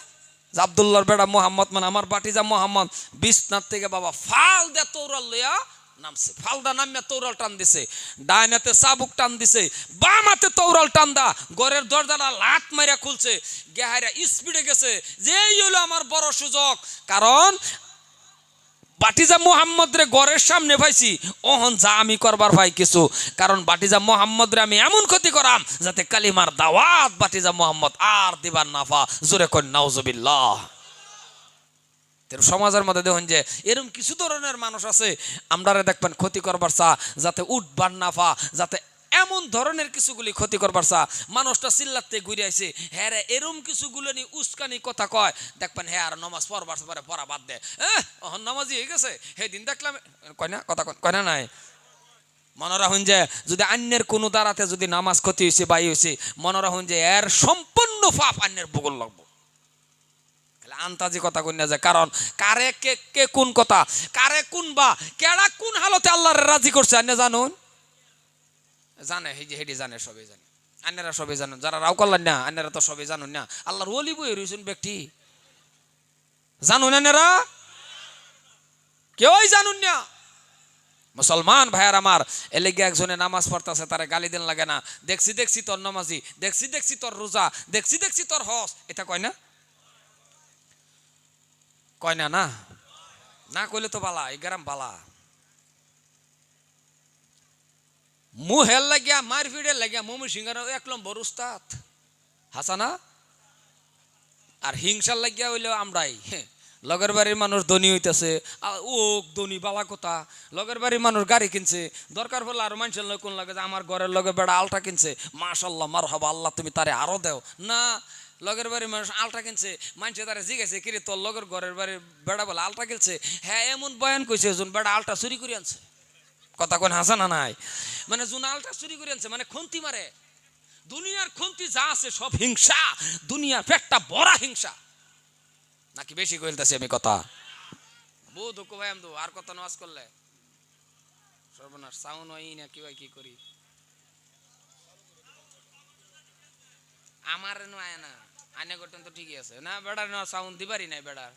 [SPEAKER 1] যে আব্দুল্লাহর বেটা মোহাম্মদ, মানে আমার বাটিজা মোহাম্মদ বিছনার থেকে বাবা ফাল দে তৌরাল লইয়া নামছে। ফালদা নামিয়া তৌরাল টান দিছে, ডাইনাতে চাবুক টান দিছে, বামাতে তৌরাল টান দা ঘরের দরজাটা লাত মাইরা খুলছে, গেহাইরা স্পিডে গেছে, যে এই হলো আমার বড় সুযোগ, কারণ বাটিজা মোহাম্মদ রে ঘরের সামনে পাইছি, ওহন যা আমি করবার ভাই কিছু, কারণ বাটিজা মোহাম্মদ রে আমি এমন ক্ষতি করাম যাতে কালিমার দাওয়াত বাটিজা মোহাম্মদ আর দিবার না পা। জোরে কই নাউজুবিল্লাহ। সমাজের মধ্যে দেখুন যে এরকম কিছু ধরনের মানুষ আছে, আমরা দেখবেন ক্ষতি করবার চা যাতে উঠবার না পা, যাতে এমন ধরনের কিছুগুলি ক্ষতি করবার চা। মানুষটা চিল্লাতে ঘুরে আইছে, হ্যাঁ রে এরম কিছুগুলো নিয়ে উস্কানি কথা কয়, দেখবেন হ্যাঁ আর নমাজ পড়বার পরে পড়া বাদ দে, হ্যাঁ নামাজি হয়ে গেছে, সেই দিন দেখলাম, কয় না কথা কয় না নাই। মনে রাখুন যে যদি অন্যের কোনো দ্বারাতে যদি নামাজ ক্ষতি হয়েছে বাই হয়েছে, মনে রাখুন যে এর সম্পূর্ণ পাপ অন্যের ভূগোল লাগবো। আন্তাজি কথা কই না যায়, কারণ কারে কে কোন কথা, কারে কোন বা কেডা কোন হালতে আল্লাহর রাজি করছে আন্নে জানুন, জানে হেডি জানে, সবাই জানে, আন্নারা সবাই জানুন, যারা রাও করলেন না আন্নারা তো সবাই জানুন না, আল্লাহর ওলি বই রয়েছেন ব্যক্তি, জানুন আন্নারা কেউই জানুন না। মুসলমান ভাইয়ার আমার, এলেগে একজনে নামাজ পড়তেছে, তারা গালি দেন লাগে না, দেখছি দেখছি তোর নামাজি, দেখছি দেখছি তোর রোজা, দেখছি দেখছি তোর হজ, এটা কয় না, কয় না, না না কইলে তো বালা, এই গ্রাম বালা। মুহের লাগিয়া মারপিটের লাগিয়া মমি সিংহার 1 নম্বর উস্তাদ হাসানা, আর হিংসার লাগিয়া হইলো আমরাই। লগের বাড়ির মানুষ ধনী হইতেছে, ও ধনী বালা কথা, লগের বাড়ির মানুষ গাড়ি কিনছে, দরকার হলে আর মানুষের লোক কোন লাগে যে আমার ঘরের লগে বেড়া আলটা কিনছে, মাশাল্লাহ মারহাবা, আল্লাহ তুমি তারে আরো দেও না। লগের বাড়ির মানুষ আলটা কিনছে, মানুষে তারা জিজ্ঞাসে কিরে তোর লগের ঘরের বাড়ির বেড়া বলে আলটা কিনছে, হ্যাঁ এমন বয়ান কইছে যোন বেড়া আলটা চুরি করে আনছে, কথা কোন হাসা না নাই, মানে যোন আলটা চুরি করে আনছে মানে খুন্তি মারে। দুনিয়ার খুন্তি যা আছে সব হিংসা, দুনিয়ার পেটটা বড়া হিংসা, নাকি বেশি কইলতাছি আমি কথা? বউ দুঃখ ভাই আমি আর কত নামাজ করলে সর্বনাশ, সাউন্ড হয় না কি হয়, কি করি আমার নয় না, আইনে করতেন তো ঠিকই আছে না, বেড়ার না সাউন্ড দিবারই নাই, বেড়ার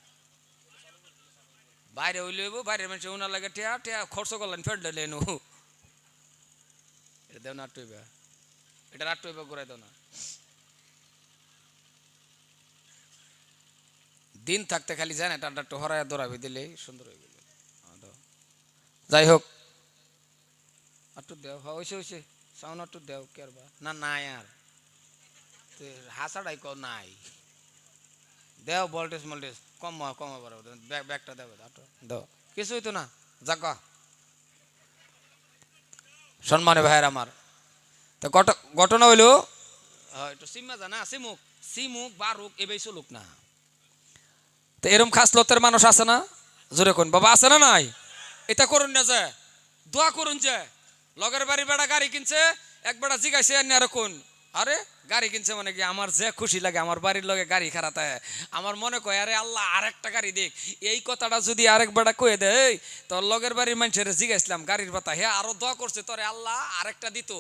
[SPEAKER 1] বাইরে হইলে বাইরের মানুষ উনার লাগে টিয়া টিয়া খরচ করলেন ফেট লেনু, এটা দেও না আটইবা, এটা আটইবা ঘুরাই দাও না, দিন থাকতে খালি জানে টাটা একটু হরাইয়া দৌড়াবি দিলে সুন্দর হয়ে গেল। যাই হোক একটু দেও, হয়েছে হয়েছে সাউন্ড একটু দেও, কে আর না নাই আর হাসাটাই নাই, দেও ভোল্টেজ মোল্টেজ কম ব্যাগটা দেও, দাও কিছু হইতো না, যাক সম্মানে ভাইয়ের আমার। তো ঘটনা হইলো একটু সিমা জানা, সিমুক সিমুক বারুক এবার চলুক না, তো এরম খাস লতের মানুষ আছে না, জোরে কোন বাবা আছে না নাই? এটা করুন না যে দোয়া করুন যে লগের বাড়ি বেড়া গাড়ি কিনছে, এক বেড়া জিগাইছে আর কোন, আরে গাড়ি কিনছে মানে কি আমার যে খুশি লাগে, আমার বাড়ির লগে গাড়ি খারাপ হয়, আমার মনে কয় আরে আল্লাহ আরেকটা গাড়ি দেখ, এই কথাটা যদি আরেক বেড়া কয়ে দেয়, তোর লগের বাড়ির মানুষের জিগাইছিলাম গাড়ির পাতা, হ্যাঁ আরো দোয়া করছে তোরে আল্লাহ আরেকটা দিত,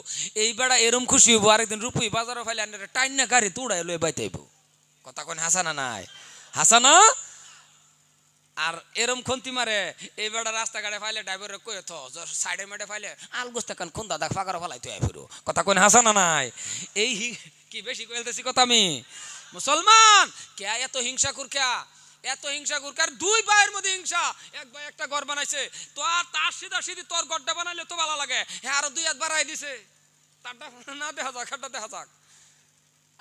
[SPEAKER 1] এই বেড়া এরম খুশি হইব, আরেকদিন রূপুই বাজারও ফাইলে টাইন না গাড়ি তুড়াই লয়ে বাইতেইব, কথা কোন হাসা না নাই? হাসানা। আর এরম খন্তি মারে এই বেড়া রাস্তাঘাটে ফাইলে ড্রাইভারে কয়ে থ সাইডে মেডে ফাইলে আল গোস্তা কান খুন দাদা ফাঁকার ফালাই তুই ফিরো কথা কোন হাসানা নাই। এই কি বেশি কইতেছি কথা আমি। মুসলমান কে এত হিংসা কুরকা, এত হিংসা কুরকার দুই ভাইয়ের মধ্যে হিংসা। এক ভাই একটা ঘর বানাইছে তো আর তার সিধা সিধি তোর ঘরটা বানাইলে তো ভালো লাগে, হ্যাঁ আরো দুই হাত বাড়াই দিছে, তারটা না দেখা যাক হাতটা দেখা যাক।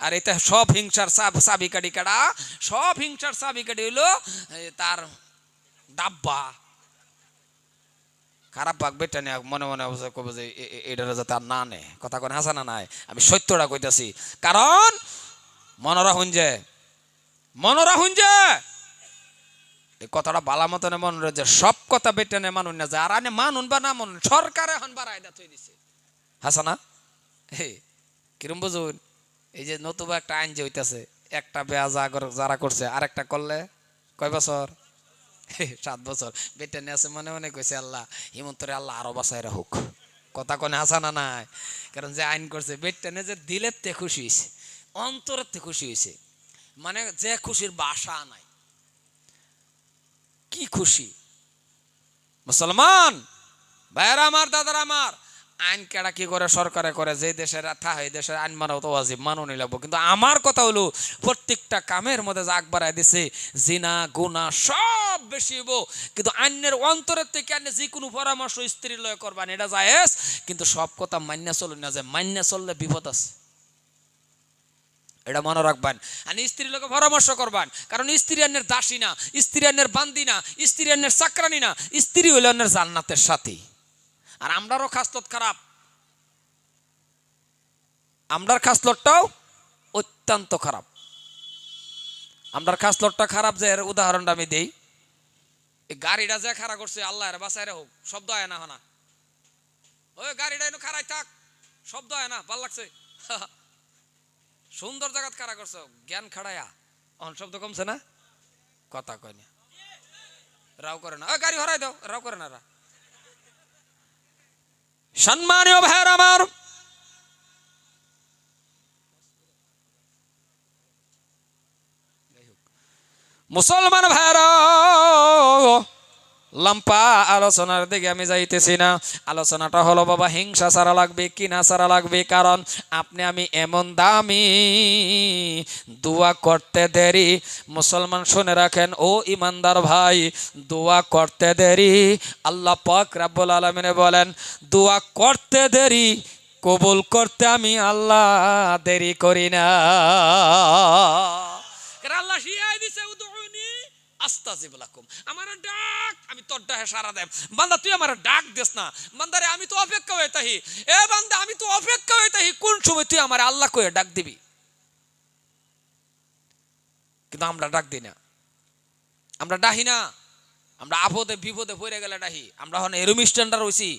[SPEAKER 1] আর এটা সব হিংসার চাবি কাটি কাটা, সব হিংসার চাবি কাটি হইলো তার ডাব্বা। খারাপ ভাগ বেটা নিয়ে মনে মনে কবে যে এটার যাতে আর না নে কথা কোন হাসানা নাই। আমি সত্যটা কইতাছি, কারণ মনরা হুঞ্জে এই কথাটা বালা মতনে মনে যে সব কথা বেটা নে মানুন না, আর আনে মানুন বা না মানুন সরকার এখন বাড়াই দা থই দিছে হাসানা। হে কিরম বুঝুন, এই যে নতুবা একটা আইন যে হইতাছে, একটা বেয়া যারা করছে আরেকটা করলে কয় বছর 7 বছর। বেটা নিয়ে আছে মনে মনে কইছে আল্লাহ হিমন্তরে আল্লাহ আরো বাঁচাই রাখুক কথা কোনে হাসানা নাই। কারণ যে আইন করছে বেটা নিয়ে যে দিলের তে খুশি হয়েছে, অন্তরের তে খুশি হয়েছে, মানে যে খুশির বাসা নাই, কি খুশি। মুসলমান ভাইরা আমার, দাদারা আমার, আইন কেডা কি করে সরকারে করে, যে দেশের এই দেশের আইন মানা তো ওয়াজিব, মাননি লাগবো। কিন্তু আমার কথা হলো প্রত্যেকটা কামের মধ্যে জাগ বাড়াই দিছে, জিনা গুনাহ সব বেশি হইব, কিন্তু আইনের অন্তরের থেকে আইনে যে কোনো পরামর্শ স্ত্রী লয় করবান এটা জায়েজ, কিন্তু সব কথা মান্য চলুন না, যে মান্য চললে বিপদ আছে, এটা মনে রাখবেন। আর স্ত্রীর লোকে পরামর্শ করবেন, কারণ স্ত্রী আইনের দাসী না, স্ত্রী আইনের বান্দি না, স্ত্রী আইনের চাকরানি না, স্ত্রী হইল আইনের জান্নাতের সাথী। আর আমরারও খাসলত খারাপ, আমরার খাসলতটাও অত্যন্ত খারাপ। আমরার খাসলতটা খারাপ, যে এর উদাহরণটা আমি দেই। এই গাড়িটা যে খাড়া করছে আল্লাহ এর বাঁচায় হোক, শব্দ হয় না হনা, ওই গাড়িটা এনে খাড়াই থাক, শব্দ হয় না, ভাল লাগছে সুন্দর জায়গাত খাড়া করছো, জ্ঞান খাড়ায়া অন শব্দ কমছে না, কথা কয় না, রাও করে না, ওই গাড়ি হরাই দাও, রাও করে না। সম্মানীয় ভাইয়ের আমার, মুসলমান ভাইরা, লম্পা আলোচনার দিকে আমি যাইতেছি না। আলোচনাটা হলো বাবা হিংসা ছাড়া লাগবে কি না ছাড়া লাগবে, কারণ আপনি আমি এমন দামি, দোয়া করতে দেরি। মুসলমান শুনে রাখেন ও ইমানদার ভাই, দোয়া করতে দেরি, আল্লাহ পাক রব্বুল আলামিন বলেন দোয়া করতে দেরি, কবুল করতে আমি আল্লাহ দেরি করি না। আল্লাহ শিয়াই দিছে উদউনি আস্তাজিব লাকুম, আমার ডাক আমি তোর ডাকে সাড়া দেব। বান্দা তুই আমার ডাক দেস না, বান্দারে আমি তো অপেক্ষা হয়ে থাকি, এ বান্দা আমি তো অপেক্ষা হয়ে থাকি কোন সময় তুই আমার আল্লাহ কয়ে ডাক দিবি। কিন্তু আমরা ডাক দিই না, আমরা ডাহি না, আমরা আপদে বিপদে পড়ে গেলে ডাহি। আমরা হন এরুম স্ট্যান্ডার্ড হইছি,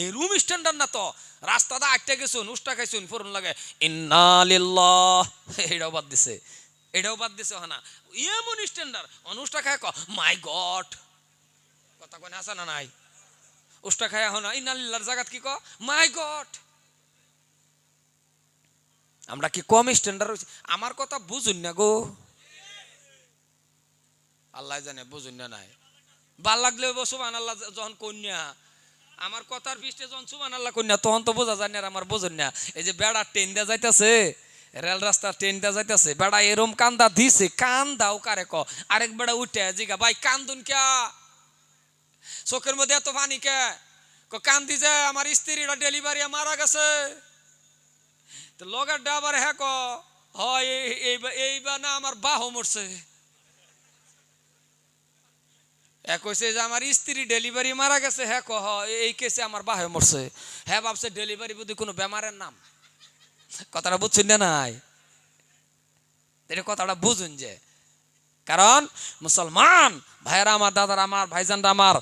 [SPEAKER 1] এরুম স্ট্যান্ডার্ড না তো রাস্তাটা আটটা গেছুন উষ্টা খাইছুন ফরুন লাগে ইন্না লিল্লাহ, এটাও বাদ দিছে, এটাও বাদ দিছে হনা এমন স্ট্যান্ডার্ড। অনুষ্টা খায় ক মাই গড, কথা কয় হাসা না নাই, উষ্টা খায় হনা ইন্না লিল্লাহর জায়গাত কি ক মাই গড। আমরা কি কম স্ট্যান্ডার্ড হইছি? আমার কথা বুঝুন না গো, আল্লাহ জানে বুঝুন না নাই। ভাল লাগলে সুবহানাল্লাহ যখন কন্যা আমার কথার পৃষ্ঠে যখন সুবহানাল্লাহ কন্যা, তখন তো বোঝা যায় না আমার বুঝুন না। এই যে বেড়া ট্রেন দেওয়া যাইতেছে, রেল রাস্তা ট্রেন দেওয়া যাইতেছে, বেড়া এরম কান্দা দিছে, কান দাও কারে ক, আরেক বেড়া উঠে জিগা ভাই কান্দুন কে, চোখের মধ্যে এত পানি কে, কান্দি যে আমার স্ত্রীরা ডেলিভারি মারা গেছে। তো লগের ডাবার হ্যাঁ ক হয় এইবার না আমার বাহু মরছে, কইছে যে আমার স্ত্রী ডেলিভারি মারা গেছে, হ্যাঁ কহ এই কেসে আমার বাহে মরছে। হ্যাঁ ভাবছে ডেলিভারি বুদ্ধি কোনো বেমারের নাম, কথাটা বুঝছেন না নাই, কথাটা বুঝুন যে। কারণ মুসলমান ভাইয়েরা আমার, দাদারা আমার, ভাইজানরা আমার,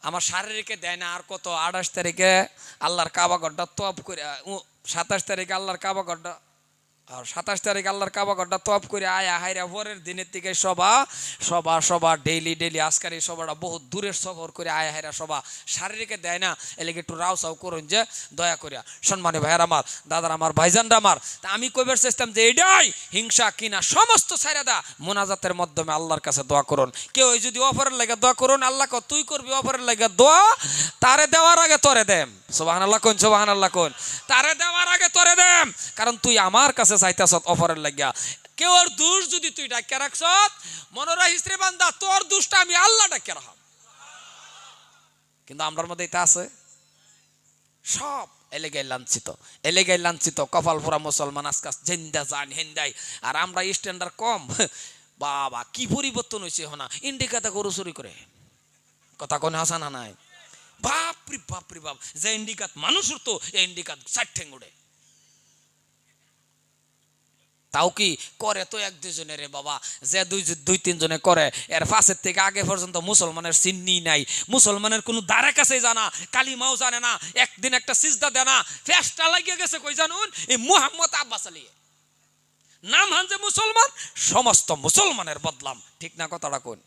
[SPEAKER 1] আমার শারীরিকে দেয় না আর কত 28 তারিখে আল্লাহর কাবা ঘরটা তওয়াব করে, 27 তারিখে আল্লাহর কাবা ঘরটা আর 27 তারিখ আল্লাহর কাবা ঘরটা তপ করে আয়া হাইরা পরের দিনের থেকে সভা ডেইলি আজকের এই সভাটা বহুত দূরের সফর করে আয়া হাইরা সভা শারীরিকে দেয় না, এলাকা একটু রাও চাও করুন যে দয়া করিয়া। সম্মানী ভাইয়ার আমার, দাদার আমার, ভাইজানরা আমার, তা আমি কইবার চেষ্টাম যে এটাই হিংসা কিনা সমস্ত ছাইরা দা মোনাজাতের মাধ্যমে আল্লাহর কাছে দোয়া করুন। কেউ যদি অফারের লাগে দোয়া করুন, আল্লাহ কো তুই করবি অফারের লাগে দোয়া, তারে দেওয়ার আগে তোরে দেম। সুবহানাল্লাহ কোন, সুবহানাল্লাহ কোন। তারে দেওয়ার আগে তোরে দেম, কারণ তুই আমার কাছে চাইতাছ অফারের লাগিয়া। কেউ ওর দোষ যদি তুই ডাকিয়া রাখছ, মনে রাখিস রে বান্দা, তোর দোষটা আমি আল্লাহ ডাকিয়া রাখাম। কিন্তু আমরার মধ্যে এটা আছে, সব এলেগাই লাঞ্ছিত কপাল পোড়া মুসলমান আজকাল জেন্দা জান হেন্দাই। আর আমরা স্ট্যান্ডার্ড কম, বাবা কি পরিবর্তন হয়েছে হনা। ইন্ডিকাতা গরু চুরি করে, কথা কোন হাসানা নাই, বাপরি বাপ, যে ইন্ডিকাত মানুষ উঠতো এই ইন্ডিকাত 4 ঠ্যাং উড়ে। তাও কি করে তো 1-2 জনের রে বাবা, যে 2-3 জনে করে, এর পাশের থেকে আগে পর্যন্ত মুসলমানের চিহ্নি নাই, মুসলমানের কোনো দ্বারে কাছে জানা, কালিমাও জানে না, একদিন একটা সিজদা দেয় না, ফেসটা লাগিয়ে গেছে কই জানুন, এই মুহাম্মদ আব্বাস আলী নাম হান যে মুসলমান, সমস্ত মুসলমানের বদলাম। ঠিক না কথাটা কোন?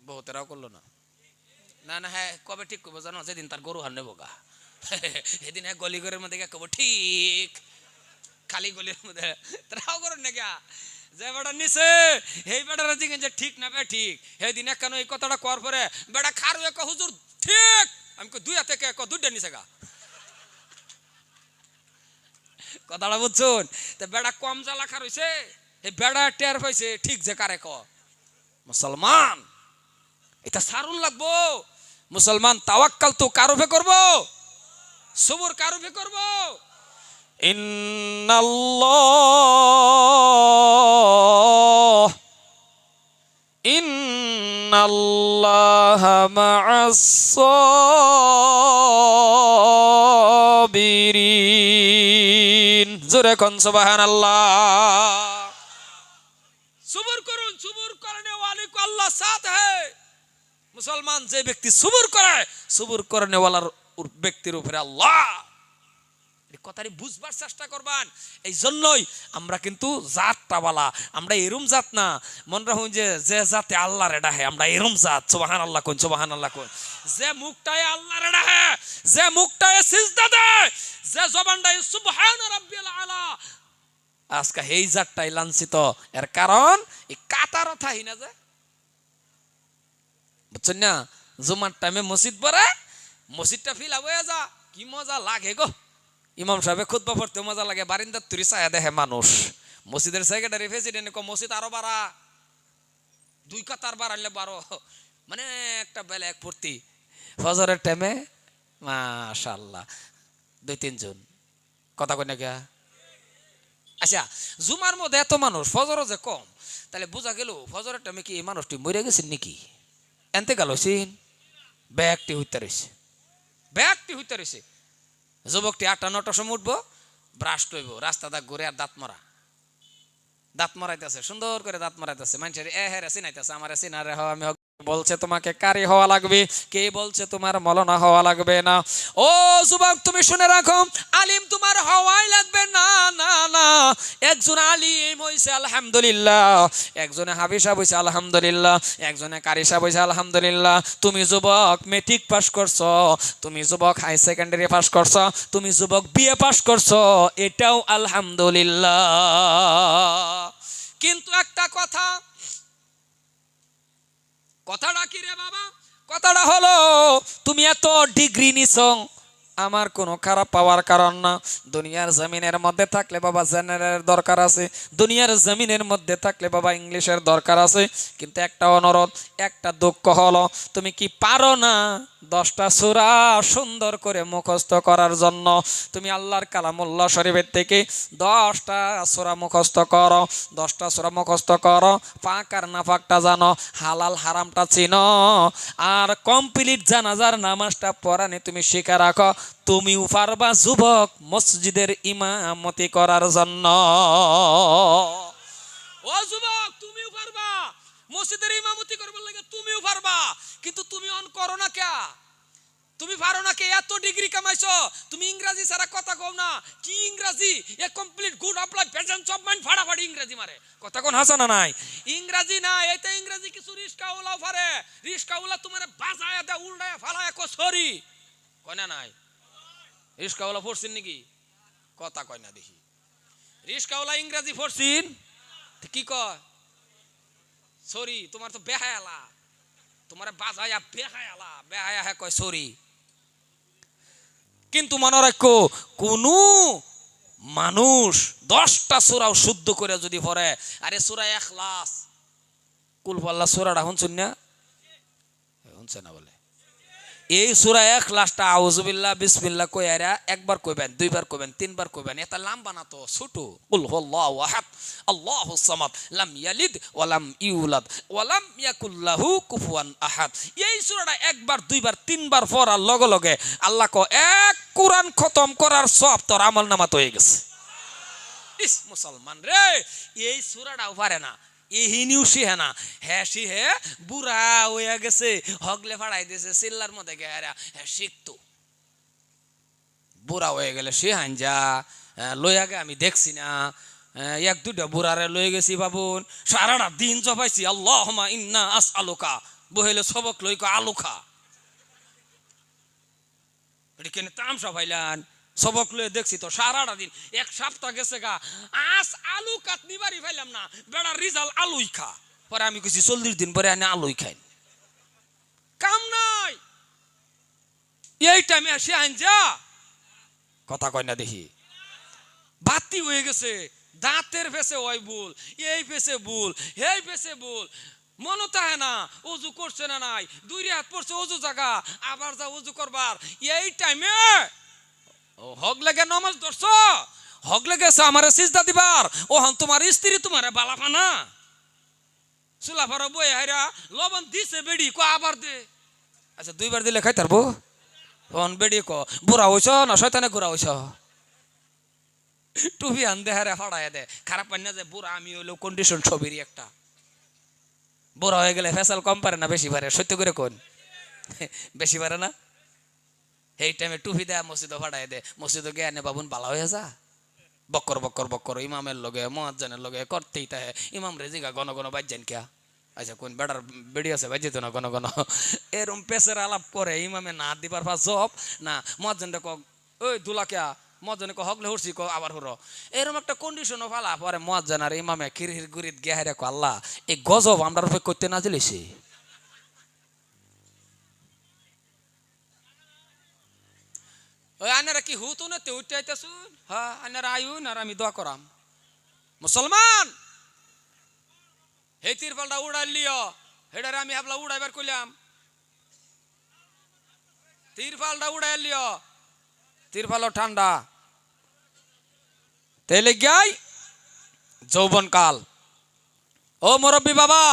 [SPEAKER 1] বহুতেরাও করলো না, না হ্যাঁ কবে ঠিক করবো জানো, যেদিন তার গরু হার নেবো গা, এদিন হ্যাঁ গলিঘরের মধ্যে কব ঠিক, খালি গলির মধ্যে তারাও করেন না গা, যে বেটা নিছে এই বেটার দিকে যে ঠিক না বে ঠিক, সেই দিন কেন এই কথাটা কর পরে বেটা খারু এক হুজুর ঠিক, আমি 2 হাতে কে 2টা নিছে গা, কথাটা বুঝছুন? তো বেটা কম জ্বালা খার হইছে, এই বেটা টের পাইছে ঠিক যে কারে ক মুসলমান, এটা সারুন লাগবো। মুসলমান তাওয়াক্কাল তো কারুফে করবো, সবর কারুফে করবো। ইন্নাল্লাহা মা'আস সাবিরিন, জোরে কোন সুবহানাল্লাহ। সবর করুন, সবর করনে ওয়ালে কো আল্লাহ সাথ হ্যায়। মুসলমান যে ব্যক্তি সবর করে, সবর করনে ওয়ালার ব্যক্তির উপরে আল্লাহ। কথাটি বুঝবার চেষ্টা করবেন। এই জন্যই আমরা কিন্তু জাতটাওয়ালা, আমরা এরম জাত না, মনে রাখুন যে জাতে আল্লাহ রেডা হে, আমরা এরম জাত। সুবহানাল্লাহ কোন, সুবহানাল্লাহ কোন। যে মুখটায় আল্লাহ রেডা হে, যে মুখটায় সিজদা দেয়, যে জবানটায় সুবহান রাব্বিয়াল আলা, আজকে এই জাতটাই লাঞ্ছিত। এর কারণ এই কাতার থাই না, যে বুঝছেন না, জুমার টাইমে মসজিদ পড়ে, মসজিদটা ফিল হয়ে যা, কি মজা লাগে গো। ইমাম সাহেব খুতবা পড়তে মজা লাগে, বারিন্দার তুরি ছায়া দেখে মানুষ। মসজিদের সেক্রেটারি প্রেসিডেন্ট মসজিদ আরো বাড়া, 2 কাতার বাড়াইলে 12, মানে একটা বেলা এক ভর্তি। ফজরের টাইমে মাশাআল্লাহ 2-3 জন, কথা কই না কে? আচ্ছা, জুমার মধ্যে এত মানুষ, ফজরও যে কম, তাহলে বোঝা গেল ফজরের টাইমে কি এই মানুষটি মরে গেছেন নাকি? এনতে গেল সিন ব্যাগটি হইতে রয়েছে। যুবকটি 8-9টার সময় উঠবো, ব্রাশ করবো, রাস্তাটা ঘুরে আর দাঁত মারাইতেছে, সুন্দর করে দাঁত মারাইতেছে। মানুষের হেরে চিনাইতেছে, আমার চিনারে হওয়া আমি বলছে তোমাকে কারি হওয়া লাগবে, কে বলছে তোমার মলনা হওয়া লাগবে না। ও যুবক তুমি শুনে রাখো, আলিম তোমার হওয়াই লাগবে না, না না। একজন আলিম হইছে আলহামদুলিল্লাহ, একজনে হাফিজ হইছে আলহামদুলিল্লাহ, একজনে কারি সাহেব হইছে আলহামদুলিল্লাহ। তুমি যুবক মেট্রিক পাস করছো, তুমি যুবক হাই সেকেন্ডারি পাস করছো, তুমি যুবক বিএ পাস করছো, এটাও আলহামদুলিল্লাহ। কিন্তু একটা কথাটা কি রে বাবা? কথাটা হলো তুমি এত ডিগ্রি নিছো, আমার কোনো খারাপ পাওয়ার কারণ না। দুনিয়ার জমিনের মধ্যে থাকলে বাবা জেনারেলের দরকার আছে, দুনিয়ার জমিনের মধ্যে থাকলে বাবা ইংলিশের দরকার আছে। কিন্তু একটা অনুরোধ, একটা দুঃখ হলো, তুমি কি পারো না 10টা সূরা সুন্দর করে মুখস্থ করার জন্য? তুমি আল্লাহর কালামুল্লাহ শরীফের থেকে 10টা সূরা মুখস্থ করো, 10টা সূরা মুখস্থ করো, পাক আর নাপাকটা জানো, হালাল হারামটা চিনো, আর কমপ্লিট জানাজার নামাজটা পড়ানি তুমি শিখে রাখো, তুমিও পারবা যুবক মসজিদের ইমামতি করার জন্য। ও যুবক তুমিও পারবা মসজিদের ইমামতি করবার লাগে, তুমিও পারবা, কিন্তু তুমি অন করো না কে? তুমি পারো না কে এত ডিগ্রি কামাইছো তুমি ইংরেজি ছাড়া কথা কও না কি ইংরেজি এ complete good apply presence of mind ফাড়াফাড়ি ইংরেজি মারে কথা কোন হাসা না নাই ইংরেজি না এতে ইংরেজি কিছু রিস্কাওয়ালাও পারে রিস্কাওয়ালা তোমারে বাজায়া দে উল্টায়া ফালায়া কো সরি কয় না নাই রিস্কাওয়ালা পড়ছেন নাকি কথা কয় না দেখি রিস্কাওয়ালা ইংরেজি পড়ছেন কি কয় সরি তোমার তো বেহায়ালা তোমারে বাজায়া বেহায়ালা বেহায়া হে কয় সরি কিন্তু মনে রাখো কোন মানুষ 10টা সূরাও শুদ্ধ করে যদি পড়ে আরে সূরা ইখলাস কুল আল্লাহ সূরাটা শুনছেন না শুনছেন না বলে এই সূরা ইখলাসটা আউযুবিল্লাহ বিসমিল্লাহ কইরা একবার কইবেন দুইবার কইবেন তিনবার কইবেন এটা লম্বা না তো ছোট কুল হুয়াল্লাহু আহাদ আল্লাহুস সামাদ লাম ইয়ালিদ ওয়া লাম ইউলাদ ওয়া লাম ইয়াকুল লাহু কুফুয়ান আহাদ এই সূরাটা একবার দুইবার তিনবার পড়ার লগে লগে আল্লাহ কো এক কোরআন খতম করার সওয়াব তোর আমলনামাত হয়ে গেছে ইস মুসলমান রে এই সূরাটাও পারে না এহিনিউ শিহে না হ্যাঁ শিহে বুড়া হইয়া গেছে হগলে ফাড়াই দিয়েছে সিল্লার মধ্যে গেরা হ্যাঁ শিখতো বুড়া হয়ে গেলে সে হাঞ্জা লইয়াগে আমি দেখছি না এক দুটা বুড়ারে লয়ে গেছি বাবুন সারাটা দিন জবাইছি আল্লাহুম্মা ইন্না আসআলুকা বহেলে সবক লই কো আলু খা এটি কেন তামসা ভাইলান সবক লয়ে দেখছি তো সারাটা দিন এক সপ্তাহ গেছে গা আস আলু কাটনি বাড়ি পাইলাম না বেড়া রিজাল আলুই খা পরে আমি কইছি 40 দিন পরে আনি আলুই খাই কাম নাই এই টাইমে আসি আনজা কথা কয় না দেখি বাতি হয়ে গেছে দাঁতের ফেসে ওই ভুল এই ফেসে ভুল এই ফেসে ভুল মনে তাহে না ওযু করছে না নাই দুই হাত পড়ছে ওযু জায়গা আবার যা ওযু করবার এই টাইমে হক লাগে নামাজ ধরছো হক লেগেছে আমারে সিজদা দিবার ও হন তোমার স্ত্রী তোমারে বালাফানা সুলাফার বই হাইরা লবণ দিছে বেডি কো আবার দে আচ্ছা দুইবার দিলে খাই তারবো ফোন বেডি কো বুড়া হইছ না শয়তানে গুড়া হইছ টুপি আন দে হারে হড়ায় দে খারাপ পাই না যে বুড়া আমি হইলো কন্ডিশন ছবিরই একটা বুড়া হয়ে গেলে ফেসাল কম পারে না বেশি পারে সত্য করে কোন বেশি পারে না এই টাইমে টুপি দেয়া মসজিদে ফাড়াই দে মসজিদে গিয়ে আনে বাবুন বালা হয়ে যা বক্কর বক্কর বক্কর ইমামের লগে মুয়াজ্জিনের লগে করতেই তাহে ইমাম রে জিগা গণ গণ বাজ্জান কিয়া আচ্ছা কোন বেড়ার বেড়ি আছে বাজ্জিত না গণ গণ এরম পেছের আলাপ করে ইমামে না দিবার পা জব না মুয়াজ্জিনটা ক ওই দুলা কিয়া মুয়াজ্জিনে ক হগলে হরছি ক আবার হর এরম একটা কন্ডিশনও ফালা পরে মুয়াজ্জিন আর ইমামে কিরহির গুরিত গিয়া হারে ক আল্লাহ এই গজব আমরা রূপে করতে না দিলেছি ওই আনারা কি হুতো না তে উঠতে আইতাছুন হ্যাঁ আনারা আইউন আর আমি দোয়া করাম মুসলমান এই তিরপালটা উড়াই লিও হেডারে আমি হাবলা উড়াইবার কইলাম তিরপালটা উড়াই লিও তিরপালও ঠান্ডা তেলে গাই যৌবন কাল ও মুরব্বী বাবা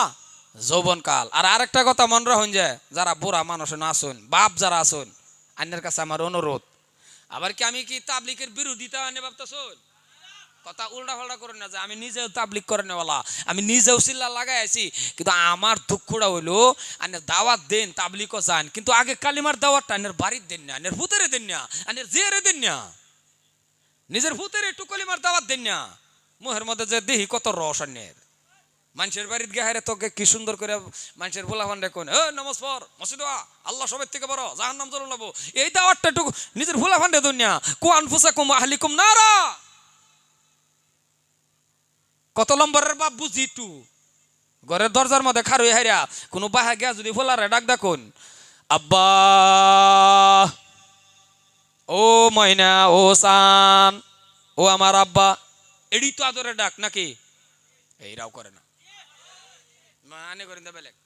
[SPEAKER 1] যৌবন কাল আর আরেকটা কথা মনে রাখুন যে যারা বুড়া মানুষ না আসুন বাপ যারা আসুন আন্যের কাছে আমার অনুরোধ আবার কি আমি কি তাবলিকের বিরোধিতা আনে ভাবতেছুন কথা উল্টা ফাল্টা করে না যে আমি নিজেও তাবলিক করে নেওয়ালা আমি নিজেও চিল্লা লাগাই আছি কিন্তু আমার দুঃখটা হইলো আনের দাওয়াত দেন তাবলিকও যান কিন্তু আগে কালিমার দাওয়াতটা আনের বাড়ির দেন না আনের ভূতেরে দেন না আনের জেরে দেন না নিজের ভূতের একটু কলিমার দাওয়াত দেন না মুহের মধ্যে যে দেহি কত রস আনের মানুষের বাড়ির গেহারে তোকে কি সুন্দর করে মানুষের বলাফান দেখুন এ নামাজ পড় মসজিদে আল্লাহ সবের থেকে বড় জাহান্নাম জ্বলন লাবো এই দাওয়াতটা একটু নিজের ভুলাফান দে দুনিয়া কুয়ান ফুসাকুম আহলিকুম নারা কত নম্বরের বাপ বুঝি একটু ঘরের দরজার মধ্যে খারুই হাইরা কোনো বাহা গিয়া যদি ফোলারে ডাক দেখুন আব্বা ও ময়না ও সান ও আমার আব্বা এডি তো আদরে ডাক নাকি এইরাও করে না মানে করেন দা বেলেগ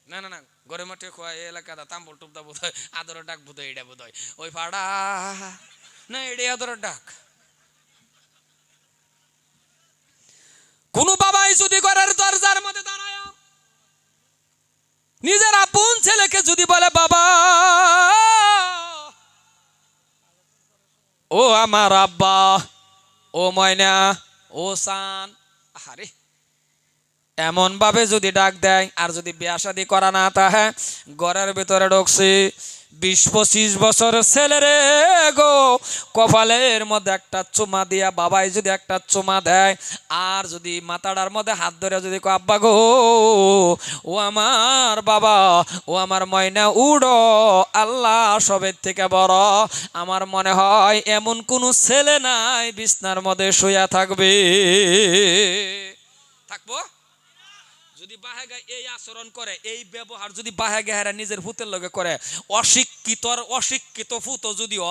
[SPEAKER 1] না না না ঘরে মাঠে খোয়া এই এলাকাটা তাম্বল টুপদা বোধ হয় আদরের ডাক বোধ হয় এটা বোধ হয় ওই ফাড়া না এটাই আদরের ডাক কোন বাবাই যদি ঘরের দরজার মধ্যে দাঁড়ায় নিজের আপন ছেলেকে যদি বলে বাবা ও আমার আব্বা ও ময়না ও সান আরে এমন ভাবে যদি ডাক দেয়, আর যদি বিয়া শাদী করা না তাহে ঘরের ভিতরে ঢুকছি 20-25 বছরের ছেলে রে গো, কপালের মধ্যে একটা চুমা দিয়া বাবাই যদি একটা চুমা দেয়, আর যদি মাথাটার মধ্যে হাত ধরে যদি কয় আব্বা গো, ও আমার বাবা, ও আমার ময়না উড়ো, আল্লাহ সবের থেকে বড়, আমার মনে হয় এমন কোনো ছেলে নাই বিছনার মধ্যে শুয়া থাকবে। থাকবো যদি বাহেগা এই আচরণ করে, এই ব্যবহার যদি বাহেগা নিজের ভূতের লগে করে, অশিক্ষিত ভূত যদিও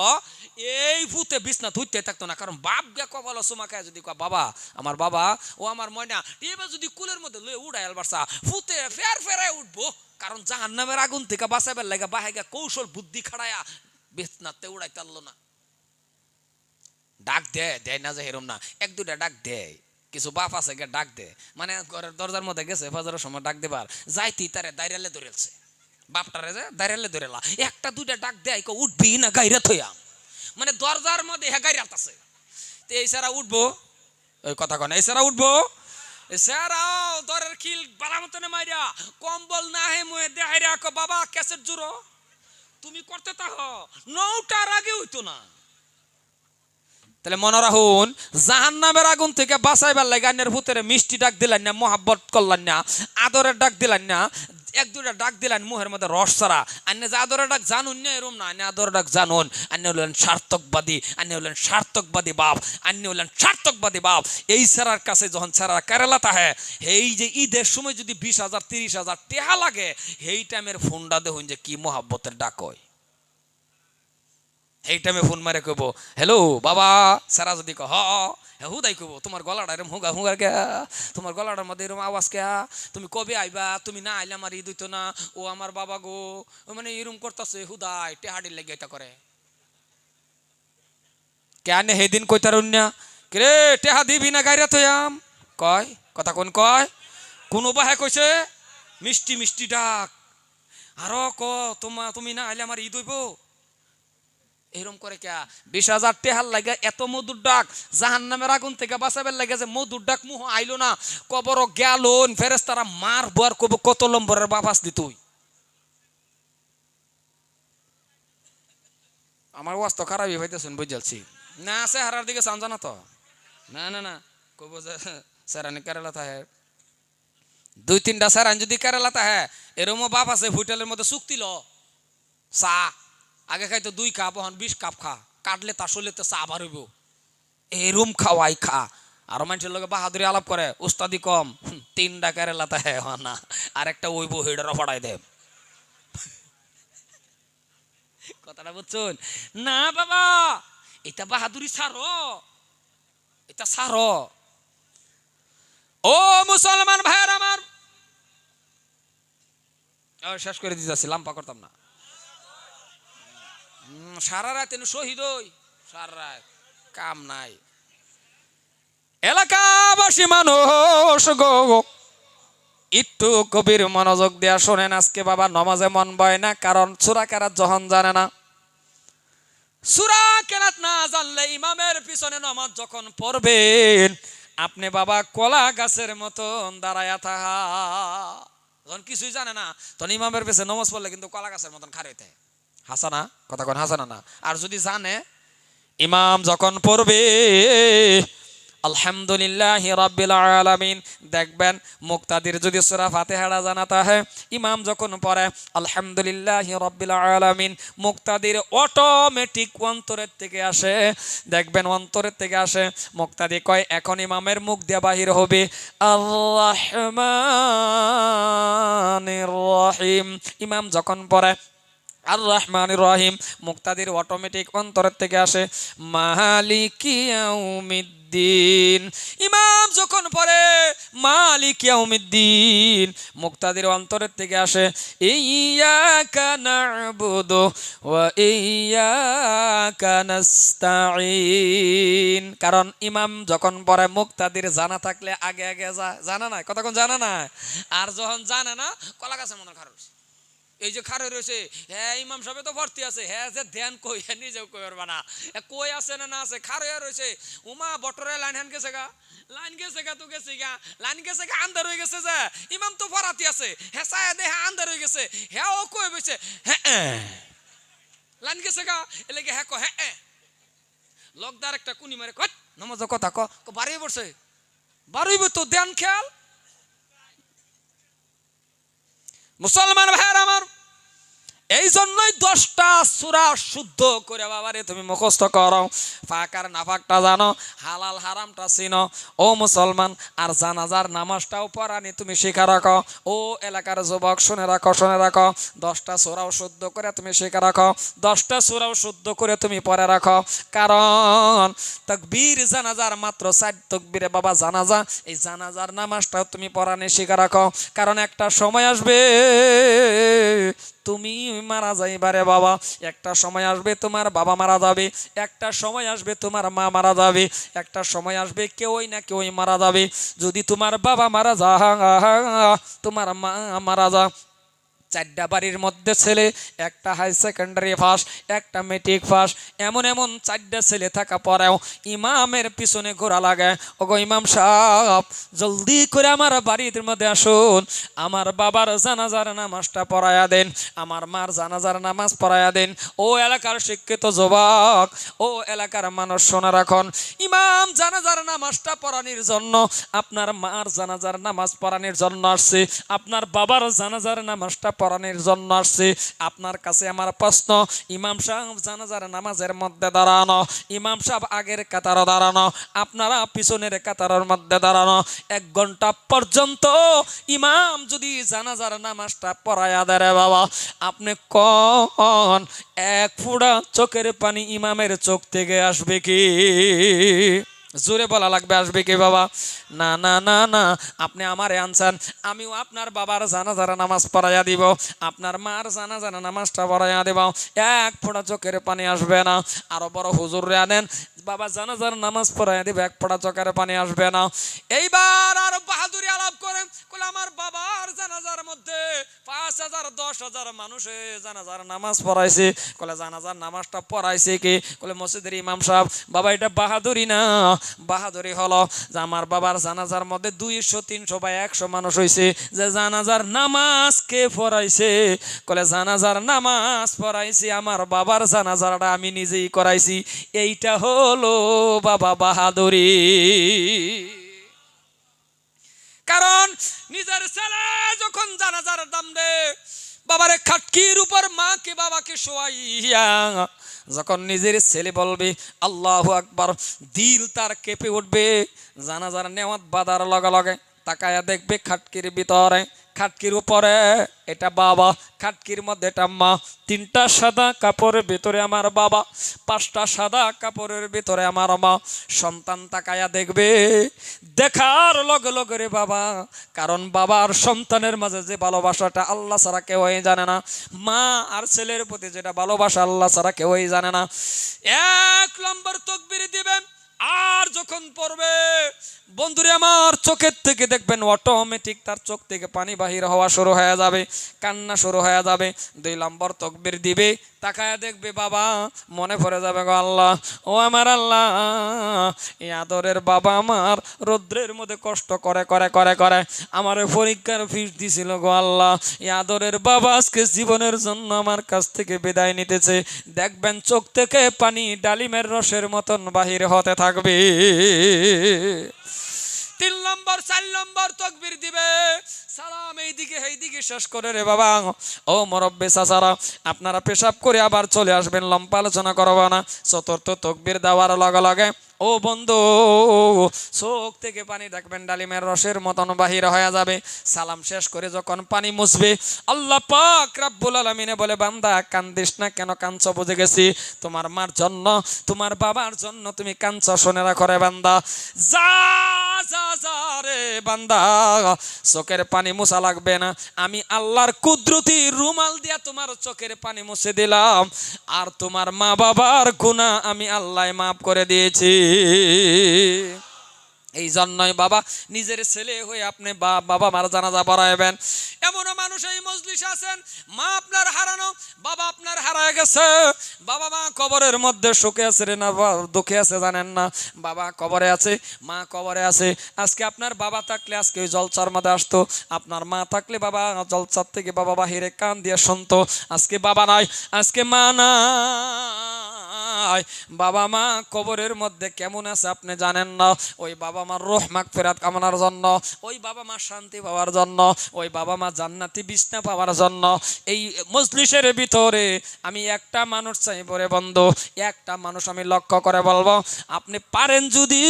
[SPEAKER 1] এই ভূতে বিছনা ধুইতে থাকতো না। কারণ বাপ গে কপাল চুমা খায় যদি কয় বাবা, আমার বাবা, ও আমার ময়না, এবার যদি কুলের মধ্যে লয়ে উড়াই আলবারসা ভূতে ফেরায় উঠবো। কারণ জাহান্নামের আগুন থেকে বাঁচাবার লাগে বাহেগা কৌশল বুদ্ধি খাড়ায়া বিছনাতে উড়াইতে পারলো না। ডাক দেয় না যে হেরম না, 1-2টা ডাক দেয়। কিছু বাপ আছে গে ডাক দে, মানে ঘরের দরজার মধ্যে গেছে ফজরের সময় ডাক দেবার যাইতি তারে দাইরালে ধরেছে, বাপটারে যে দাইরালে ধরেলা 1-2টা ডাক দেয়, উঠবি না গাইরা থইয়া, মানে দরজার মধ্যে হ্যাঁ গাইরাত আছে। তো এই সারা উঠবো, ওই কথা কন, এই সারা উঠবো, এছাড়াও দরের খিল বালা মতনে মাইরা কম্বল না হে মুয়ে দেহাইরা কো বাবা ক্যাসেট জুড়ো, তুমি করতে তাহ 9টার আগে হইতো না। তাহলে মনে রাখুন, জাহান্নামের আগুন থেকে বাঁচাইবার লাগে আন্যের ভূতের মিষ্টি ডাক দিলেন না, মোহাব্বত করলেন না, আদরের ডাক দিলেন না, 1-2টা ডাক দিলেন মুহের মধ্যে রস ছাড়া। আন্য যে আদরের ডাক জানুন না এরম না, আন্য আদরের ডাক জানুন। আন্য হলেন সার্থকবাদী, আন্য হলেন সার্থকবাদী বাপ, আন্য হলেন সার্থকবাদী বাপ। এই ছাড়ার কাছে যখন ছাড়া কেরালা তাহে, এই যে ঈদের সময় যদি 20,000-30,000 টেহা লাগে, এই টাইমের ফোনটা দেখুন যে কি মোহাব্বতের ডাক হয়। এই টাইমে ফোন মারে কইব হ্যালো বাবা, সারা যদি কহ হুদাই কইব তোমার গলাটা এরম হুগার কে, তোমার গলাটার মধ্যে এরম আওয়াজ কে, তুমি কবে আইবা, তুমি না আইলে আমার ঈদ হইতো না, ও আমার বাবা গো, মানে এরম করতেছে হুদাই টেহাডির লেগে এটা করে। কেন সেদিন কইতার অন্য কে টেহা দিবি না গাইরা থইয়াম, কয় কথা কোন কয়, কোনো বাহে কইছে মিষ্টি মিষ্টি ডাক, আরো ক তুমি না আইলে আমার ঈদ হইব, এরম করে কে 20,000 টেহার লাগে এত মধুর ডাক। জাহান্নামের আগুন থেকে বাঁচাবার লাগে যে মধুর ডাক মুহ আইলো না, কবর গেল ফেরেশতারা মার বার কব কত লম্বরের বাপাস দি তুই। আমার ওয়াস্ত খারাপই হইতেছেন বুঝালছি না, আছে হারার দিকে চান জানা তো না না না, কব যে স্যারানি কেরালা থাকে 2-3টা স্যারান যদি কেরালা থাকে, এরমও বাপ আছে হোটেলের মধ্যে চুক্তি ল চা আগে খাইতো 2 কাপ, এখন 20 কাপ খা, কাটলে তা শরীরে চা আবার হইব, এরম খাওয়াই খা। আর মানুষের লোকে বাহাদুরি আলাপ করে, উস্তাদি কম, 3টা কেরালাতে হ্যাঁ না, আর একটা ওইব হেডারও ফড়াই দে। কথাটা বুঝছেন না বাবা, এটা বাহাদুরি ছাড়ো, এটা ছাড়ো। ও মুসলমান ভাইয়ের আমার, শেষ করে দিতেছি, লাম্পা করতাম না। সারা রাত শহীদ হই, সারা রাত কাম নাই। এলাকাবাসী মানুষ গো, একটু কবির মনোযোগ দেয়া শোনেন। আজকে বাবা নমাজে মন বয় না, কারণ সূরা কেরাত যখন জানে না, সূরা কেরাত না জানলে ইমামের পিছনে নামাজ যখন পড়বেন, আপনি বাবা কলা গাছের মতন দাঁড়ায়া থাকা, যখন কিছুই জানে না তখন ইমামের পিছনে নামাজ পড়লে কিন্তু কলা গাছের মতন খাড়াইতে হাসানা, কথা কোন হাসানা না। আর যদি জানে ইমাম যখন পড়বে আলহামদুলিল্লাহি রাব্বিল আলামিন, দেখবেন মুক্তাদির যদি সূরা ফাতিহা জানাতা হয়, ইমাম যখন পড়ে আলহামদুলিল্লাহি রাব্বিল আলামিন, মুক্তাদির অটোমেটিক অন্তরের থেকে আসে, দেখবেন অন্তরের থেকে আসে। মুক্তাদি কয় এখন ইমামের মুখ দিয়ে বাহির হবে আর রহমানির রহিম, ইমাম যখন পড়ে আর রহমানির রহিম, মুক্তাদির অটোমেটিক অন্তরের থেকে আসে মালিকি ইয়াউমিদ্দিন, ইমাম যখন পড়ে মালিকি ইয়াউমিদ্দিন, মুক্তাদির অন্তরের থেকে আসে ইয়্যাকা না'বুদু ওয়া ইয়্যাকা নাস্তাঈন। কারণ ইমাম যখন পড়ে মুক্তাদির জানা থাকলে আগে আগে যায়, জানা নাই, কতক্ষণ জানা নাই, আর যখন জানে না কলা গাছের মতন খারাপ, এই যে খারে রয়েছে হ্যাঁ ইমাম সাহেব তো ভর্তি আছে, হ্যাঁ যে ধ্যান কই নিজেও কই পারবা না, কই আছে না না আছে খারে রয়েছে, উমা বটরে লাইন হ্যান গেছে গা, লাইন গেছে গা তো গেছে গা, লাইন গেছে গা আন্ধার হয়ে গেছে যে ইমাম তো ফরাতি আছে, হ্যাঁ সায়া দেহা আন্ধার হয়ে গেছে, হ্যাঁ ও কই বইছে হ্যাঁ লাইন গেছে গা এলাকে হ্যাঁ হ্যাঁ লকদার একটা কুনি মারে কত নামাজ কথা বাড়িয়ে পড়ছে, বাড়িব তো দেন খেয়াল। মুসলমান ভাইয়ের আমার, এই জন্যই 10টা সূরা শুদ্ধ করে বাবারে তুমি মুখস্থ করো, পাক আর নাপাকটা জানো, হালাল হারামটা চিনো ও মুসলমান। আর জানাজার নামাজটাও পড়ানি তুমি শিখা রাখো ও এলাকার যুবক, শুনে রাখো 10টা সূরাও শুদ্ধ করে তুমি শিখা রাখো, 10টা সূরাও শুদ্ধ করে তুমি পড়ে রাখো। কারণ তাকবীর জানাজার মাত্র 4 তাকবীরে বাবা জানাজা, এই জানাজার নামাজটাও তুমি পড়ানি শিখা রাখো। কারণ একটা সময় আসবে তুমি মারা যাইবারে বাবা, একটা সময় আসবে তোমার বাবা মারা যাবে, একটা সময় আসবে তোমার মা মারা যাবে, একটা সময় আসবে কেউই না কেউই মারা যাবে। যদি তোমার বাবা মারা যা, তোমার মা মারা যা, 4টা বাড়ির মধ্যে ছেলে, একটা হাই সেকেন্ডারি পাস, একটা মেট্রিক পাস, এমন 4টা ছেলে থাকা পরেও ইমামের পিছনে ঘোরা লাগে। ওগো ইমাম সাহেব জলদি করে আমার বাড়ির মধ্যে আসুন, আমার বাবার জানাজার নামাজটা পড়ায়া দেন, আমার মার জানাজার নামাজ পড়ায়া দেন। ও এলাকার শিক্ষিত যুবক, ও এলাকার মানুষ শোনা রাখুন, ইমাম জানাজার নামাজটা পড়ানোর জন্য, আপনার মার জানাজার নামাজ পড়ানোর জন্য আসছে, আপনার বাবার জানাজার নামাজটা পড়ানোর জন্য আসছে। আপনার কাছে আমার প্রশ্ন, ইমাম সাহেব জানাজার নামাজের মধ্যে দাঁড়ানো, ইমাম সাহেব আগের কাতারে দাঁড়ানো, আপনারা পিছনের কাতারের মধ্যে দাঁড়ানো, 1 ঘন্টা পর্যন্ত ইমাম যদি জানাজার নামাজটা পড়ায়া দেয় বাবা, আপনি কোন 1 ফোঁটা চোখের পানি ইমামের চোখ থেকে আসবে কি? জোরে বলা লাগবে, আসবে কি বাবা? না না না না, আপনি আমারে আনছেন, আমিও আপনার বাবার জানাজার নামাজ পড়াইয়া দিব, আপনার মার জানাজার নামাজটা পড়াইয়া দেব, 1 ফোঁটা চোখের পানি আসবে না। আরো বড় হুজুরে আনেন, বাবা জানাজার নামাজ পড়াইয়া দিব, 1 ফোঁটা চোখের পানি আসবে না। এইবার আরো বাহাদুরি আলাপ করেন, বলে আমার বাবার জানাজার মধ্যে 5,000 10,000 মানুষে জানাজার নামাজ পড়াইছে, বলে জানাজার নামাজটা পড়াইছে কি? বলে মসজিদের ইমাম সাহেব। বাবা এটা বাহাদুরি না, বাহাদুরি হলো যে আমার বাবার জানাজার মধ্যে 200 300 বা 100 মানুষ হইছে, যে জানাজার নামাজ কে পড়াইছে? বলে জানাজার নামাজ পড়াইছি আমার বাবার জানাজারটা আমি নিজেই করাইছি। এইটা হলো বাবা বাহাদুরি। কারণ নিজের ছেলে যখন জানাজার দাম দে, বাবারে খাটকির উপর মাকে বাবাকে শোয়াইয়া যখন নিজের ছেলে বলবে আল্লাহু আকবার, দিল তার কেঁপে উঠবে। জানাজার নেওয়াত বাদার লগে লগে তাকায়া দেখবে খাটকির ভিতরে, খাটকির উপরে এটা বাবা, খাটকির মধ্যে এটা মা, 3টা সাদা কাপড়ের ভিতরে আমার বাবা, 5টা সাদা কাপড়ের ভিতরে আমার মা। সন্তান তাকায়া দেখবে, দেখার লগে লগে রে বাবা, কারণ বাবার সন্তানের মাঝে যে ভালোবাসাটা আল্লাহ ছাড়া কেউই জানে না, মা আর ছেলের প্রতি যেটা ভালোবাসা আল্লাহ ছাড়া কেউই জানে না। 1 নম্বর তাকবীর দিবেন, আর যখন পড়বে বন্ধুরে আমার চোখের থেকে দেখবেন অটোমেটিক তার চোখ থেকে পানি বাহির হওয়া শুরু হয়ে যাবে, কান্না শুরু হয়ে যাবে। 2 নম্বর তাকবীর দিবে, তাকায়া দেখবে বাবা, মনে পড়ে যাবে গো আল্লাহ, ও আমার আল্লাহ, এই আদরের বাবা আমার রৌদ্রের মধ্যে কষ্ট করে করে করে করে আমার পরীক্ষার ফিস দিছিল গো আল্লাহ, এই আদরের বাবা আজকে জীবনের জন্য আমার কাছ থেকে বিদায় নিতেছে। দেখবেন চোখ থেকে পানি ডালিমের রসের মতন বাহির হতে থাকবে। 3 নম্বর 4 নম্বর তাকবীর দিবে, সালাম এইদিকে এইদিকে শেষ করে রে বাবা, ও মুরব্বি চাচারা আপনারা পেশাব করে আবার চলে আসবেন, লম্বা আলোচনা করব না। 4র্থ তাকবীর দেওয়ার লগে লগে ও বন্ধু চোখ থেকে পানি দেখবেন ডালিমের রসের মতন বাহির হয়ে যাবে। সালাম শেষ করে যখন পানি মুছবে, আল্লাহ পাক রব্বুল আলামিনে বলে বান্দা কান্দিস না কেন? কাঁদছ বুঝে গেছি, তোমার মার জন্য তোমার বাবার জন্য তুমি কাঁদছ, শুনে রাখো রে বান্দা। যা যা যা রে বান্দা, চোখের পানি মুছা লাগবে না, আমি আল্লাহর কুদরতি রুমাল দিয়া তোমার চোখের পানি মুছে দিলাম, আর তোমার মা বাবার গুনাহ আমি আল্লাহ মাফ করে দিয়েছি। এই জন্যই বাবা নিজের ছেলে হয়ে আপনি বাবা মার জানাজা পড়াইবেন। এমনও মানুষ এই মজলিসে আছেন, মা আপনার হারানো, বাবা আপনার হারায় গেছে, বাবা মা কবরের মধ্যে সুখে আছে রে না দুঃখে আছে জানেন না, বাবা কবরে আছে, মা কবরে আছে। আজকে আপনার বাবা থাকলে আজকে ওই জলসার মধ্যে আসতো, আপনার মা থাকলে বাবা জলসার থেকে বাবা বাহিরে কান দিয়ে শুনতো। আজকে বাবা নাই, আজকে মা নাই, বাবা মা কবরের মধ্যে কেমন আছে আপনি জানেন না। ওই বাবা মার রূহ মাগফিরাত কামনার জন্য, ওই বাবা মা শান্তি পাওয়ার জন্য, ওই বাবা মা জান্নাতি বিছনা পাওয়ার জন্য এই মজলিসের ভিতরে আমি একটা মানুষ চাইব রে বন্ধু, একটা মানুষ আমি লক্ষ্য করে বলবো, আপনি পারেন যদি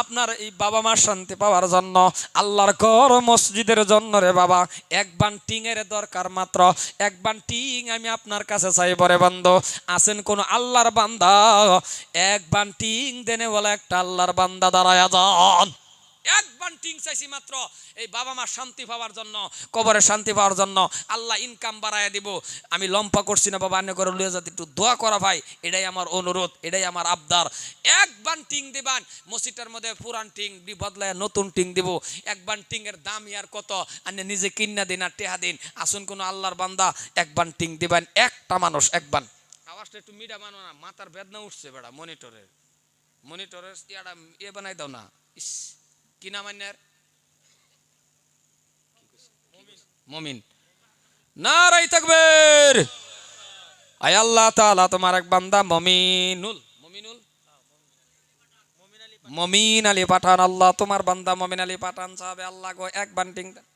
[SPEAKER 1] আপনার এই বাবা মা শান্তি পাওয়ার জন্য আল্লাহর ঘর মসজিদের জন্য রে বাবা এক বান টিংয়ের দরকার, মাত্র এক বান টিং আমি আপনার কাছে চাইব রে বন্ধু। আছেন কোন আল্লাহর বান্দা, এক বান টিং দেনে বলে একটা আল্লাহর বান্দা দাঁড়ায় যান। এক বান্টিং চাইছি মাত্র এই বাবা মা শান্তি পাওয়ার জন্য, কবরে শান্তি পাওয়ার জন্য। আল্লাহ ইনকাম বাড়ায় দিব। আমি লম্পা করছি না বাবা, আন্য করে লুয়ে যাতে একটু দোয়া করা ভাই, এটাই আমার অনুরোধ, এটাই আমার আবদার। এক বান্টিং দিবান, মসজিদের মধ্যে পুরান টিং বদলায় নতুন টিং দিব। এক বান্টিং এর দাম ইয়ার কত, আন্য নিজে কিনা দিন আর টেহা দিন। আসুন কোন আল্লাহর বান্দা এক বান্টিং দিবেন, একটা মানুষ এক বান। আওয়াজটা একটু মিডা মানো না, মাথার বেদনা উঠছে বেড়া। মনিটরের ইয়াটা ইয়ে বানাই দাও না। ইস কি নাম আন্যার? মুমিন। নারায়ে তাকবীর। আয় আল্লাহ তাআলা তোমার এক বান্দা মমিন আলী পাঠান, আল্লাহ তোমার বান্দা মমিন আলী পাঠান সাহেব আল্লাহ গো এক বান্টিং দেন।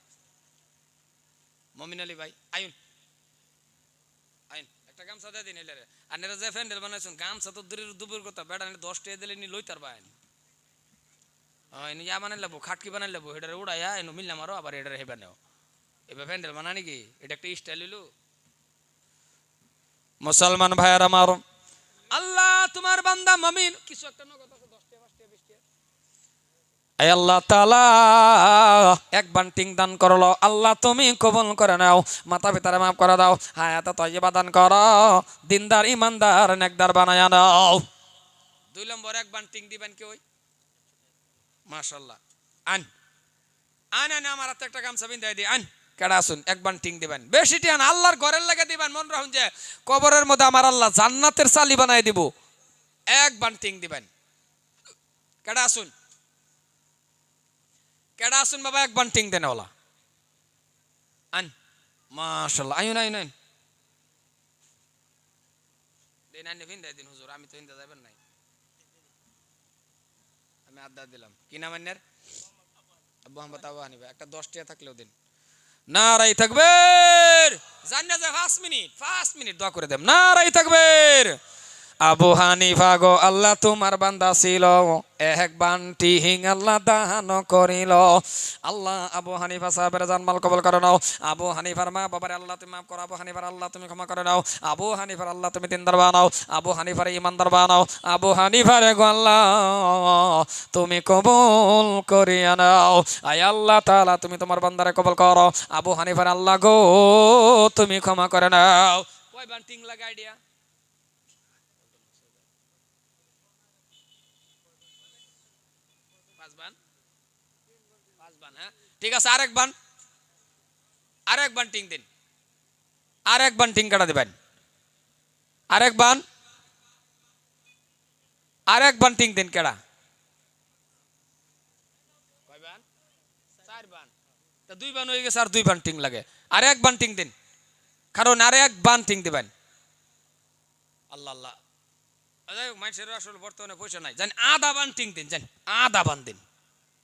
[SPEAKER 1] মমিন আলী ভাই আইন আইন একটা গামছা দিয়ে দিন। এলে আনেরা যে ফ্যান্ডেল বানাইছেন, গামছা তো দূরের দুপুর কথা, বেড়া 10 টাকা দিলে নি লইতার বাইন। ইয়া বানাই লাবো, খাটকি বানাই লাবো, হেডারে উড়াইয়া এনো মিললাম আরো আবার হেডারে হেবা নেও। এবার প্যান্ডেল বানা নাকি, এটা একটা স্টাইল হইলো। মুসলমান ভাইয়ার আমার, আল্লাহ তোমার বান্দা মমিন কিছু একটা নগদ আছে 10 টাকা 5 টাকা 20 টাকা। আয় আল্লাহ তাআলা এক বান্টিং দান করলো, আল্লাহ তুমি কবুল করে নাও, মাতা পিতারে মাফ করে দাও, হায়াত তয়্যিবা দান করো, দিনদার ইমানদার নেকদার বানায়া নাও। 2 নম্বর এক বান্টিং দিবেন কি ওই মাশাআল্লাহ। আন আন আন আমার হাতে একটা গামছা বিন্দাই দি। আন কেডা আসুন এক বান্টিং দিবেন, বেশি টিয়ান আল্লাহর ঘরের লাগে দিবেন। মন রাখুন যে কবরের মধ্যে আমার আল্লাহ জান্নাতের চালি বানাই দিব। এক বান্টিং দিবেন। কেডা আসুন, কেডা আসুন বাবা এক বান্টিং দেন ওলা। আন মাশাআল্লাহ। আইন আইন আইন দিন আন বিন্দাই দিন হুজুর, আমি তো ইন্দা যাবেন নাই, আমি আড্ডা দিলাম। কি নাম আন্নের? আবু হানিফা। আবু হানিফা একটা 10 টাকা থাকলেও দিন। নারায়ে তাকবীর। জান্না যে 5 মিনিট দোয়া করে দেন। নারায়ে তাকবীর। আবু হানিফা গো আল্লাহ তোমার বান্দা ছিল, এক বান্টি হিং আল্লাহ দান করিল। আল্লাহ আবু হানিফা সাহেবের জানমাল কবুল করে নাও। আবু হানিফার মা বাবার আল্লাহ তুমি মাফ করো। আবু হানিফার আল্লাহ তুমি ক্ষমা করে নাও। আবু হানিফার আল্লাহ তুমি দিনদার বানাও। আবু হানিফার ইমানদার বানাও। আবু হানিফার গো আল্লাহ তুমি কবুল করিয়া নাও। আয় আল্লাহ তাআলা তুমি তোমার বান্দারে কবুল করো। আবু হানিফার আল্লাহ গো তুমি ক্ষমা করে নাও। কয় বান্টিং লাগা আইডিয়া? ঠিক আছে, আরেক বান টিং দিন, আরেক বান টিং কাটা দিবেন, আরেক বান টিং দিন। কেডা 4 বান, তা 2 বান হয়ে গেছে, আর 2 বান টিং লাগে। আরেক বান টিং দিন, কারণ আরেক বান টিং দিবেন। আল্লাহ আল্লাহ মানুষের আসলে বর্তমানে পয়সা নাই, জান আধা বান টিং দিন, জান আধা বান দিন,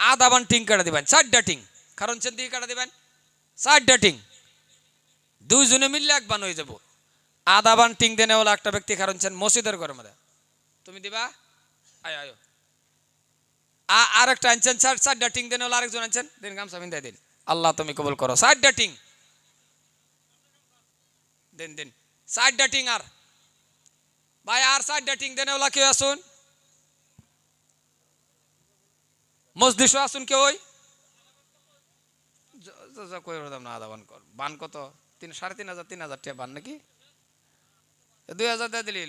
[SPEAKER 1] আধা বান টিং কাটা দিবেন। 4টা টিং কারণ সেন দিকে কাটা দিবেন, 4টা টিং 2 জনে মিললে এক বান হয়ে যাব। আধা বান টিং দেনে হলো একটা ব্যক্তি কারণ সেন মসজিদের ঘরের মধ্যে তুমি দিবা। আয় আয় আর একটা আনছেন 4টা টিং দেনে হলো আরেকজন আনছেন, দিন গামছা বিন্দাই দিন। আল্লাহ তুমি কবুল করো। 4টা টিং দিন দিন, 4টা টিং। আর ভাই আর 4টা টিং দেনে হলো কেউ আসুন, মসজিদে আসুন কেউ। ওই না আধা বান কর, বান কত 3,500 3,000 টাকা বান নাকি 2,000 দিয়ে দিলে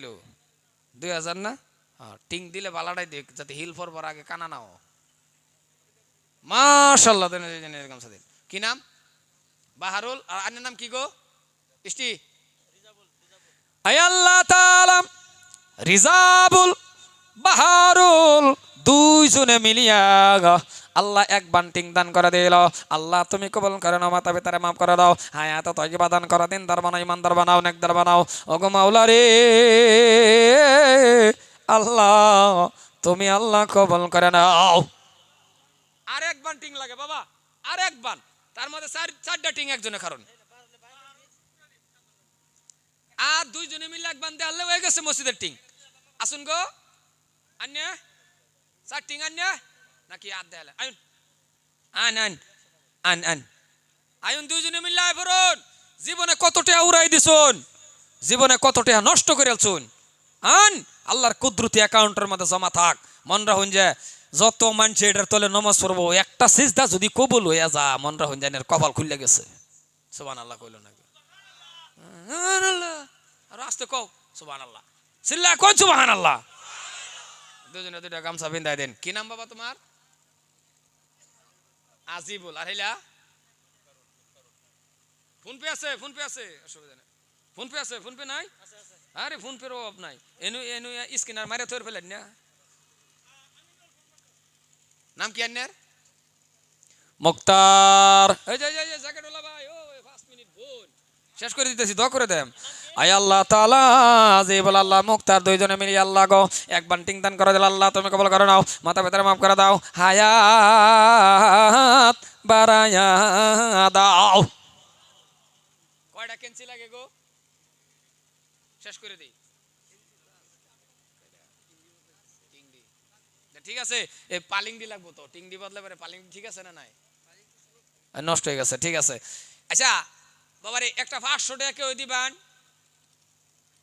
[SPEAKER 1] 2,000 না? হ্যাঁ টিং দিলে বালাটাই দেখ যাতে হিল ফরবার আগে কানা নাও। মাশাআল্লাহ দেন গামছা দেন। কি নাম? বাহারুল। আর আন্নের নাম কি গো? ইষ্টি। আয় আল্লাহ তাআলা রিজাবুল বাহারুল দুইজনে মিলিয়া আল্লাহ এক বান্টিং দান করে দিল। আল্লাহ তুমি কবুল করে নাও, মাতা পিতারে মাফ করে দাও, হায়াত তয়্যিবা দান করে, দিনদার বানাও, ইমানদার বানাও, নেকদার বানাও। ওগো মাওলা রে আল্লাহ তুমি আল্লাহ কবুল করে নাও। আর এক বান্টিং লাগে বাবা, আর এক বান, তার মধ্যে চারটা টিং একজনের কারণ, আর দুইজনে মিলে এক বান্ধে আল্লাহ হয়ে গেছে মসজিদের টিং। আসুন গো আন্যা চার টিং আন্যা নাকি আর দেয়ালে আইন আন আন আন আন আইন দুইজনে মিলে আয় ফরন। জীবনে কতটা উড়াই দিছুন, জীবনে কতটা নষ্ট করে আলছুন। আন আল্লাহর কুদরতি অ্যাকাউন্টের মধ্যে জমা থাক। মন রাখুন যে যত মানুষ এটার তলে নমাজ পড়বো, একটা সিজদা যদি কবুল হইয়া যা, মন রাখুন যে কপাল খুলে গেছে। সুবহানাল্লাহ কইল নাকি? আর আস্তে কও সুবহানাল্লাহ, চিল্লা কই সুবহানাল্লাহ। দুজনে দুইটা গামছা বিন্দাই দেন। কি নাম বাবা তোমার? আজিবুল। আর হেলা ফোন পে আছে? ফোন পে আছে, অসুবিধা নেই। ফোন পে আছে? ফোন পে নাই? আরে ফোন পের অভাব নাই। এনু এনু স্ক্যানার মারে থর ফেলেন না। নাম কি আন্নার? মুক্তার। এই যে জ্যাকেট ওলা ভাই, ও 5 মিনিট বোন শেষ করে দিতেছি, দোয়া করে দেন। আয় আল্লাহ তাআলা আজিবুল আল্লাহ মুক্তার দুইজনে মিলে আল্লাহ গো এক বান্টিং দান করে দিল। আল্লাহ তুমি কবুল করে নাও, মাতা পিতারে মাফ করে দাও, হায়াত বাড়ায়া দাও। কয়টা কেঞ্চি লাগে গো? শেষ করে দিই। ঠিক আছে, এই পালিংডি লাগবো তো, টিংডি বদলে পারে পালিংডি। ঠিক আছে না নাই? নষ্ট হয়ে গেছে, ঠিক আছে। আচ্ছা বাবারে একটা 500 টাকা কেউ দিবেন,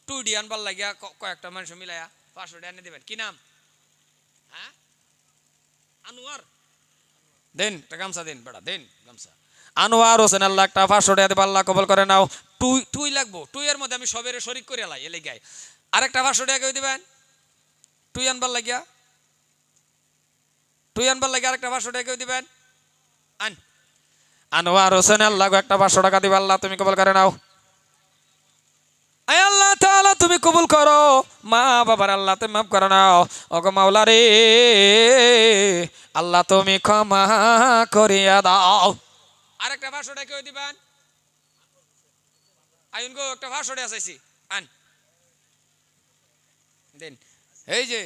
[SPEAKER 1] টুডি আনবার লাগিয়া কয়েকটা মানুষ মিলাইয়া 500 টাকা এনে দিবেন। কি নাম? হ্যাঁ আনোয়ার। দেন একটা গামছা দেন বেটা, দেন গামছা। আনোয়ার হোসেন আল্লাহ একটা 500 টাকা দিবা, আল্লাহ কবুল করে নাও। টুই লাগবো, টুইয়ের মধ্যে আমি সবের শরিক করে লাই এলে গায়। আরেকটা 500 টাকা কেউ দিবেন টুই আনবার লাগিয়া, টুই আনবার লাগিয়া আরেকটা 500 টাকা কেউ দিবেন। আন আনোয়ার হোসেন আল্লাহ একটা 500 টাকা দিবা, আল্লাহ তুমি কবুল করে নাও। আয় আল্লাহ তাআলা তুমি কবুল করো, মা বাবার আল্লাহ তুমি মাফ করে নাও। ওগো মাওলা রে আল্লাহ তুমি ক্ষমা করিয়া দাও। আরেকটা 500 টাকা কেউ দিবেন। আইন গো একটা 500 টাকা চাইছি, আন দেন। এই যে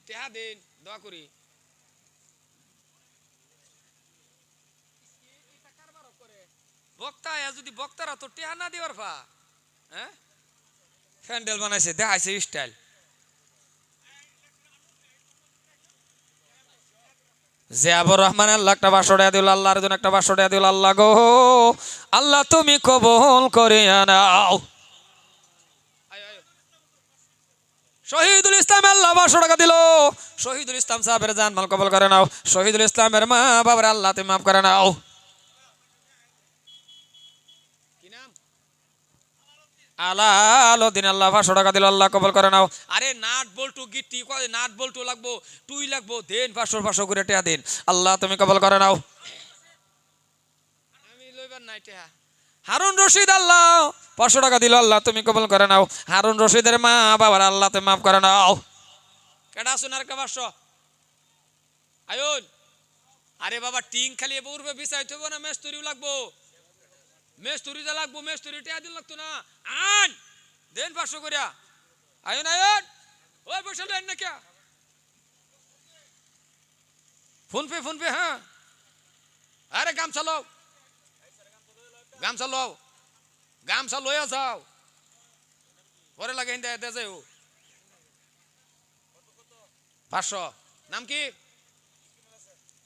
[SPEAKER 1] টেহা দেন, দোয়া করি। বক্তা যদি বক্তারা তো টেহা না দিবার ফা, হ্যাঁ প্যান্ডেল বানাইছে, দেখাইছে স্টাইল। জিয়াবুর রহমান আল্লাহ একটা 500 টাকা দিল, আল্লাহর জন্য একটা 500 টাকা দিল। আল্লাহ গো আল্লাহ তুমি কবুল করিয়া নাও। শহীদুল ইসলাম আল্লাহ 500 টাকা দিল। শহীদুল ইসলাম সাহেবের জান মাল কবুল করে নাও। শহীদুল ইসলামের মা বাবার আল্লাহ তুমি মাফ করে নাও। কি নাম? আলাউদ্দিন আল্লাহ 500 টাকা দিল, আল্লাহ কবুল করে নাও। আরে নাট বল্টু গিট্টি কয়, নাট বল্টু লাগবো, টুই লাগবো, দেন 500 করে টাকা দেন, আল্লাহ তুমি কবুল করে নাও। আমি লইবার নাই টাকা। হারুন রশিদ আল্লাহ 500 টাকা দিল, আল্লাহ তুমি কবুল করে নাও। হারুন রশিদের মা বাবার আল্লাহ তুমি মাফ করে নাও। কেডা আসুন আর একটা 500 আয়ুন। আরে বাবা টিং খালি উড়বে বিছাইতে হবে না, মেস্তুরিও লাগবো, মেস্তুরি যা লাগবো, মেস্তুরি টাকা দিল লাগতো না। আন দেন 500 করিয়া। আয়ুন আয়ুন ওই বসে দেন না কে? ফোন পে হ্যাঁ। আরে গামছা লও, গামছা লও, গামছা লইয়া যাও, পরে লাগে দে যাই 500। নাম কি?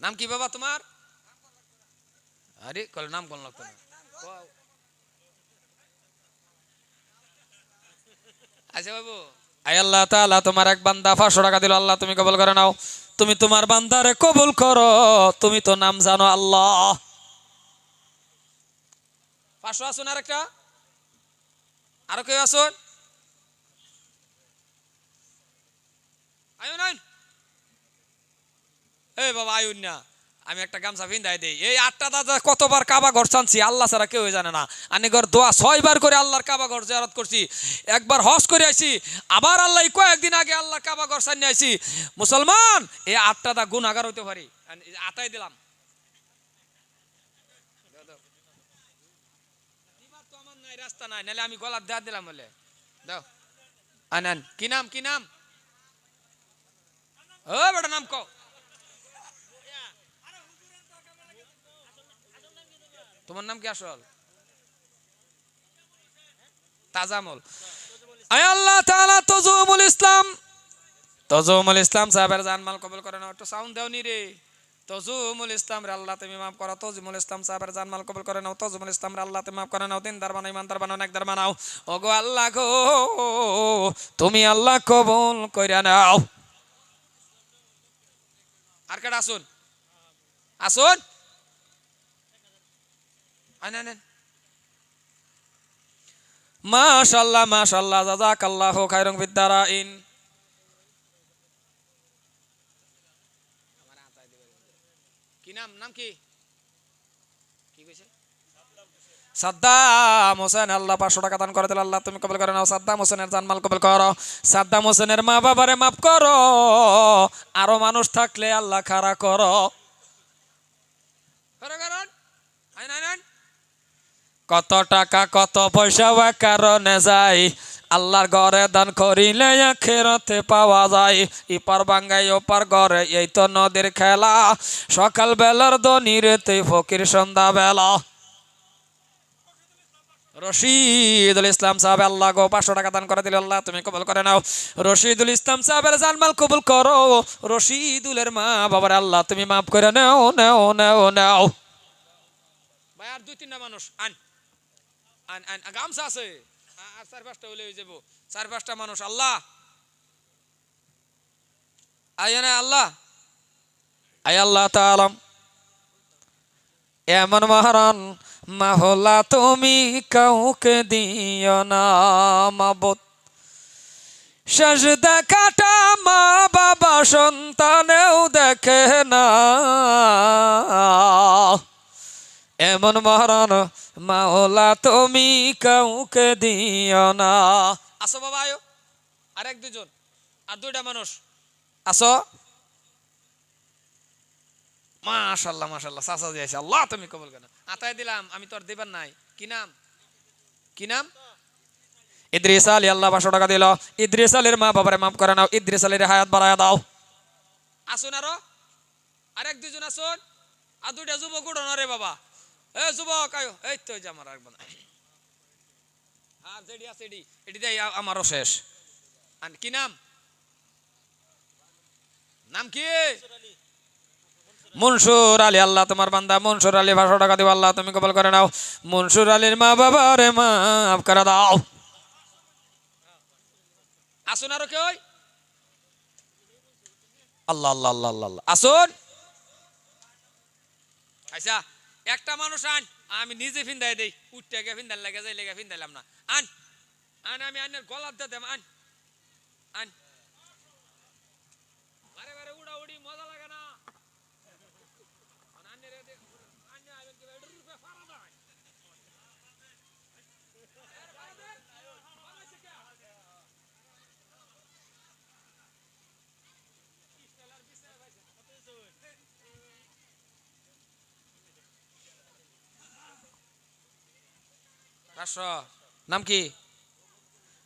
[SPEAKER 1] নাম কি বাবা তোমার? আরে কল নাম কোন লাগতো না। আচ্ছা বাবু আয় আল্লাহ তাআলা তোমার এক বান্দা 500 টাকা দিল, আল্লাহ তুমি কবুল করে নাও। তুমি তোমার বান্দারে কবুল করো, তুমি তো নাম জানো আল্লাহ। 500 আসুন আরেকটা, আরো কেউ আসুন। আয়ুন আয়ুন, এই বাবা আয়ুন না, আমি একটা গামছা ভিন্দাই দেই। এই 8টা দাদা কতবার কাবা ঘর চানছি, আল্লাহ ছাড়া কেউ জানে না। আমি ঘর দোয়া 6 বার করে আল্লাহর কাবা ঘর জিয়ারত করছি, একবার হজ করে আইছি, আবার আল্লাহ কয়েকদিন আগে আল্লাহর কাবা ঘর চান নিয়ে আইছি। মুসলমান এই 8টা দা গুনাহগার হইতে পারি, আতাই দিলাম। তো আমার নাই রাস্তা নাই, নাহলে আমি গলার দেয়া দিলাম বলে দাও। আনান কি নাম, কি নাম? ও বেটা নাম কও। তোমার নাম কি আসল? তাজামুল। আয় আল্লাহ তাআলা তজুমুল ইসলাম, তজুমুল ইসলাম সাহেবের জানমাল কবুল করে নাও। একটু সাউন্ড দাও নি রে। তজুমুল ইসলাম রে আল্লাহ তুমি মাফ করো। তজুমুল ইসলাম সাহেবের জানমাল কবুল করে নাও। তজুমুল ইসলাম রে আল্লাহ তুমি মাফ করে নাও। দিনদার বানাও, ইমানদার বানাও, নেকদার বানাও। ওগো আল্লাহ গো, তুমি আল্লাহ কবুল কইরা নাও। আর কেডা আসুন, আসুন আনেন। মাশাআল্লাহ মাশাআল্লাহ, জাযাকাল্লাহু খাইরান ফিদ দারাইন। কি নাম, নাম কি, কি কইছে? সাদ্দাম হোসেন। আল্লাহ 500 টাকা দান করে দিল, আল্লাহ তুমি কবুল করে নাও। সাদ্দাম হোসেনের জানমাল কবুল করো। সাদ্দাম হোসেনের মা বাবারে মাফ করো। আরো মানুষ থাকলে আল্লাহ খাড়া করো। কত টাকা কত পয়সা কারণে যায়, আল্লাহর ঘরে দান করিলে আখিরাতে পাওয়া যায়। ইপার বাঙ্গাই ওপার ঘরে, এই তো নদীর খেলা। সকাল বেলার ধনী রেতে ফকির সন্ধ্যা বেলা। রশিদুল ইসলাম সাহেব আল্লাহ গো 500 টাকা দান করে দিল, আল্লাহ তুমি কবুল করে নাও। রশিদুল ইসলাম সাহেবের জানমাল কবুল করো। রশিদুলের মা বাবার আল্লাহ তুমি মাফ করে নাও, নাও নাও নাও। ভাই আর 2-3টা মানুষ আন আন আন, গামছা আছে আর 4-5টা হইলে হয়ে যাব। 4-5টা মানুষ আল্লাহ আয়ানা, আল্লাহ আয় আল্লাহ তাআলা এমন মহারান মাওলা তুমি কাউকে দিও না মাবুদ। শেষ দেখাটা মা বাবা সন্তানেও দেখে না, এমন মহারান মাওলা তুমি কাউকে দিও না। আসো বাবা আয়ো, আর 1-2 জন, আর 2টা মানুষ আসো। মাশাআল্লাহ মাশাআল্লাহ, চাচা দিয়েছে, আল্লাহ তুমি কবুল করো। আতায় দিলাম, আমি তো আর দিবার নাই। কি নাম, কি নাম? ইদ্রিস আলী, আল্লাহ 500 টাকা দিল। ইদ্রিস আলীর মা বাবারে মাফ করে নাও। ইদ্রিস আলীর হায়াত বাড়ায়া দাও। আসুন আরো, আর 1-2 জন আসুন, আর 2টা যুবক উঠো রে বাবা। এ যুবক আয়ো, এই তো যে আমার একবার আর যেডি আছে এডি এডি দেই আমারও শেষ। আর কি নাম, নাম কি? মনসুর আলী, আল্লাহ তোমার বান্দা মনসুর আলী 500 টাকা দিব, আল্লাহ তুমি কবুল করে নাও। মনসুর আলীর মা বাবারে মাফ করে দাও। আসুন আরো কেউ, আল্লাহ আল্লাহ আল্লাহ আল্লাহ আসুন। আচ্ছা একটা মানুষ আন, আমি নিজে ফিন্দাই দেই। উঠতে গে ফিন্দার লাগে, যাই লেগে ফিন্দাইলাম না। আন আন, আমি আনের গলার দিয়ে দেব। আন আন, বারে বারে উড়া উড়ি মজা লাগে না। নাম কি?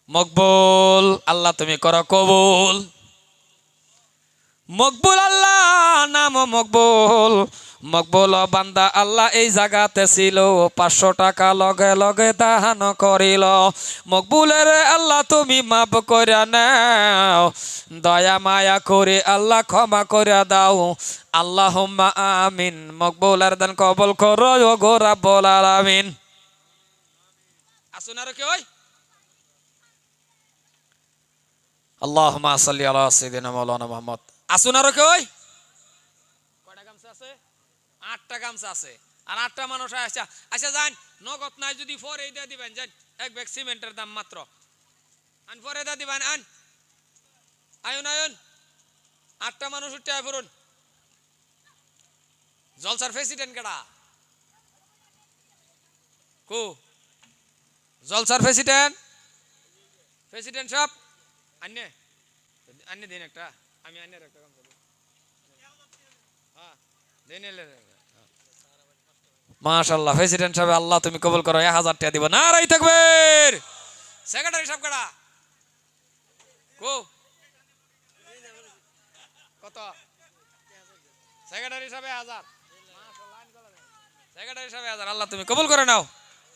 [SPEAKER 1] মকবুল, আল্লাহ তুমি করো কবুল। মকবুল আল্লাহ নাম মকবুল। মকবুল বান্দা আল্লাহ এই জায়গাতে ছিল, 500 টাকা লগে লগে দান করিল। মকবুলের আল্লাহ তুমি মাফ করে নাও, দয়া মায়া করে আল্লাহ ক্ষমা করে দাও। আল্লাহুম্মা আমিন। মকবুলের দান কবুল করো গো রাব্বুল আলামিন। আসুন আরো কেউ, আল্লাহুম্মা সাল্লি আলা সাইয়্যিদিনা মাওলানা মুহাম্মদ। আসুন আরো কেউ। কয়টা গামছা আছে? 8টা গামছা আছে, আর 8টা মানুষ আচ্ছা আচ্ছা যান। নগদ নাই যদি পরে দিয়ে দিবেন, যান। 1 ব্যাগ সিমেন্টের দাম মাত্র। আন পরে দিয়ে দিবেন। আন আয়ুন আয়ুন, 8টা মানুষ উঠে আয় পড়ুন। জলসার প্রেসিডেন্ট কেডা? কো জলসার প্রেসিডেন্ট? প্রেসিডেন্ট সাহেব আন্নে আন্নে দিন একটা, আমি আন্নের একটা কাম করব। হ্যাঁ দিন এলে মাশাআল্লাহ। প্রেসিডেন্ট সাহেব আল্লাহ তুমি কবুল করো, 1000 টাকা দিব। নারাই তাকবীর। সেক্রেটারি সাহেব কেডা? কো কত? সেক্রেটারি সাহেব 1000। মাশাআল্লাহ। সেক্রেটারি সাহেব 1000, আল্লাহ তুমি কবুল করে নাও।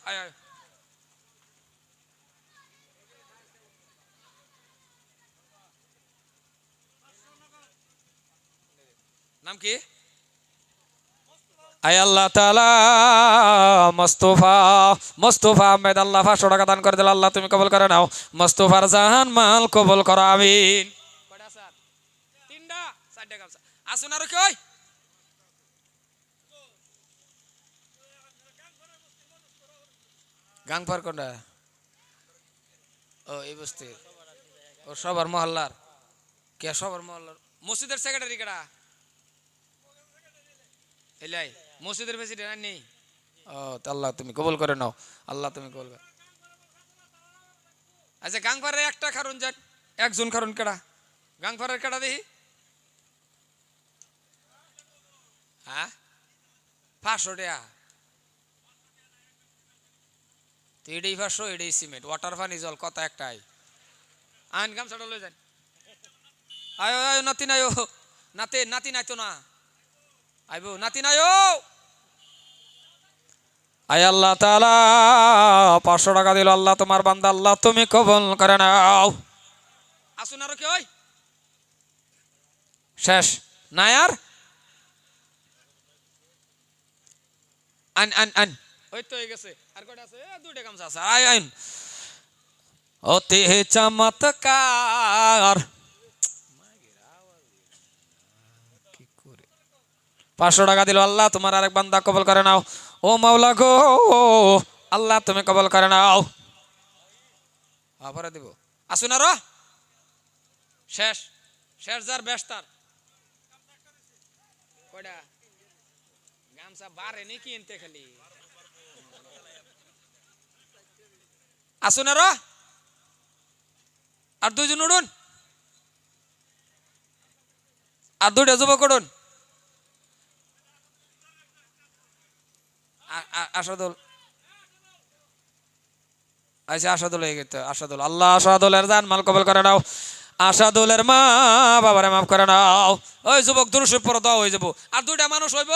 [SPEAKER 1] আয় আয়। নাম কি? আয় আল্লাহ তাআলা মুস্তাফা আহমেদ আল্লাহ 500 টাকা দান করে দিল, আল্লাহ তুমি কবুল করে নাও। মুস্তাফার জাহান মাল কবুল করো, আমিন। কয়টা স্যার? তিনটা, চারটা গামছা আসুন। আর কই গাংপার কোনটা? ও এই বস্তি, ও সবার মহল্লার। কে সবার মহল্লার? মসজিদের সেক্রেটারি কেডা? এলাই মসজিদের প্রেসিডেন্ট আর নেই? ও আল্লাহ তুমি কবুল করে নাও, আল্লাহ তুমি কবুল করো। আচ্ছা গাংপারে একটা কারণ যান, একজন কারণ কেডা? গাংপারের কেডা দেখি? হ্যাঁ 500 টাকা। তো এটাই 500, এটাই সিমেন্ট, ওয়াটার পানি জল কথা একটাই। আইন গামছাটা লয়ে যান। আয়ো আয়ো নাতি নাইও, নাতি নাতি নাই তো না, আইবো নাতি নাইও। আয় আল্লাহ তাআলা 500 টাকা দিল, আল্লাহ তোমার বান্দা, আল্লাহ তুমি কবুল করে নাও। আসুন আর কি ওই শেষ না আর? আন আন আন ওই তো হয়ে গেছে। আর কয়টা আছে? দুইটা গামছা আছে। আয় আইন অতি চমৎকার। 500 টাকা দিল, আল্লাহ তোমার আরেক বান্দা কবুল করে নাও। ও মাওলা গো, আল্লাহ তুমি কবুল করে নাও। আবার দিব। আসুন আর শেষ শেষ যার বেশ তার। কয়টা গামছা বারে নাকি এনতে খালি? আসুন আর দুইজন উঠুন, আর দুইটা যুবক উঠুন। আসাদুল, আচ্ছা আসাদুল হয়ে গেছে। আসাদুল, আল্লাহ আসাদুলের জান মাল কবুল করে নাও। আসাদুলের মা বাবারে মাফ করে নাও। ওই যুবক দুরুশে পরে দাও হয়ে যাবো। আর দুইটা মানুষ হইব।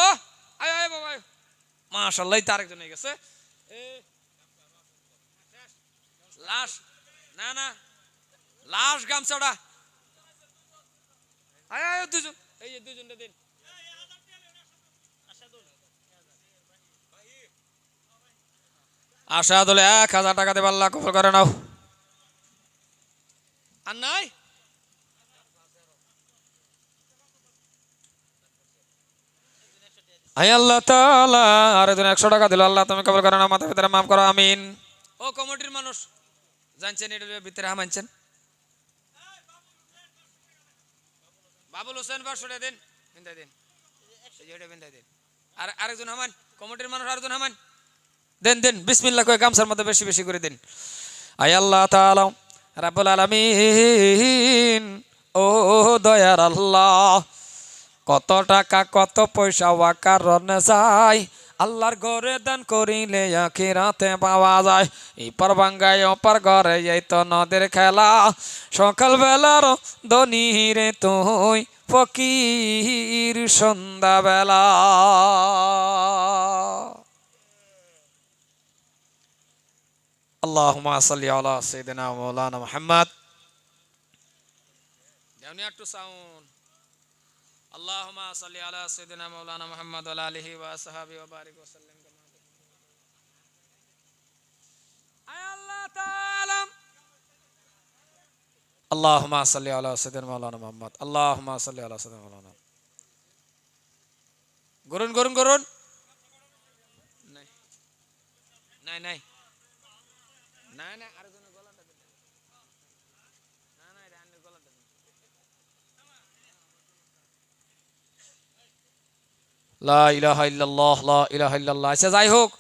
[SPEAKER 1] আয় আয় বাবা, মাশাআল্লাহ তার একজন হয়ে গেছে। লাশ না না, লাশ গামছাটা। আয় আয় দুজন, এই যে দুজনটা দিন। আসাদুল 1000 টাকা দেব, আল্লাহ কবুল করে নাও। আর নাই? আয় আল্লাহ তাআলা আর একজন 100 টাকা দিল, আল্লাহ তুমি কবুল করে নাও, মাথা ভিতরে মাফ করো, আমিন। ও কমিটির মানুষ জানছেন এটার ভিতরে হামানছেন? বাবুল হোসেন 500 টাকা দিন, বিন্দাই দিন, বিন্দাই দিন। আর আরেকজন হামান, কমিটির মানুষ আরেকজন হামান, দেন দেন বিসমিল্লাহ কয়ে গামছার মধ্যে বেশি বেশি করে দিন। আয় আল্লাহ তাআলা রাব্বুল আলামিন, ও দয়ার আল্লাহ, কত টাকা কত পয়সা কারণে যায়, আল্লাহর ঘরে দান করিলে আখিরাতে পাওয়া যায়। এই পার বাঙ্গায় অপার ঘরে এই তো নদের খেলা, সকাল বেলার ধনী রে তুই ফকির সন্ধ্যা বেলা। আল্লাহুম্মা সাল্লি আলা সাইয়্যিদিনা মাওলানা মুহাম্মদ। দেওনি একটু সাউন্ড। আল্লাহুম্মা সাল্লি আলা সাইয়্যিদিনা মাওলানা মুহাম্মদ ওয়া আলা আলিহি ওয়া আসহাবিহি ওয়া বারিক ওয়া সাল্লিম। আয় আল্লাহ তাআলা, আল্লাহুম্মা সাল্লি আলা সাইয়্যিদিনা মাওলানা মুহাম্মদ, আল্লাহুম্মা সাল্লি আলা সাইয়্যিদিনা মাওলানা। গরুন গরুন গরুন। নাই নাই নাই না না, আরেকজনের গলাটা দিন। না না, এটা আন্নের গলাটা দিন। লা ইলাহা ইল্লাল্লাহ লা ইলাহা ইল্লাল্লাহ। আচ্ছা যাই হোক,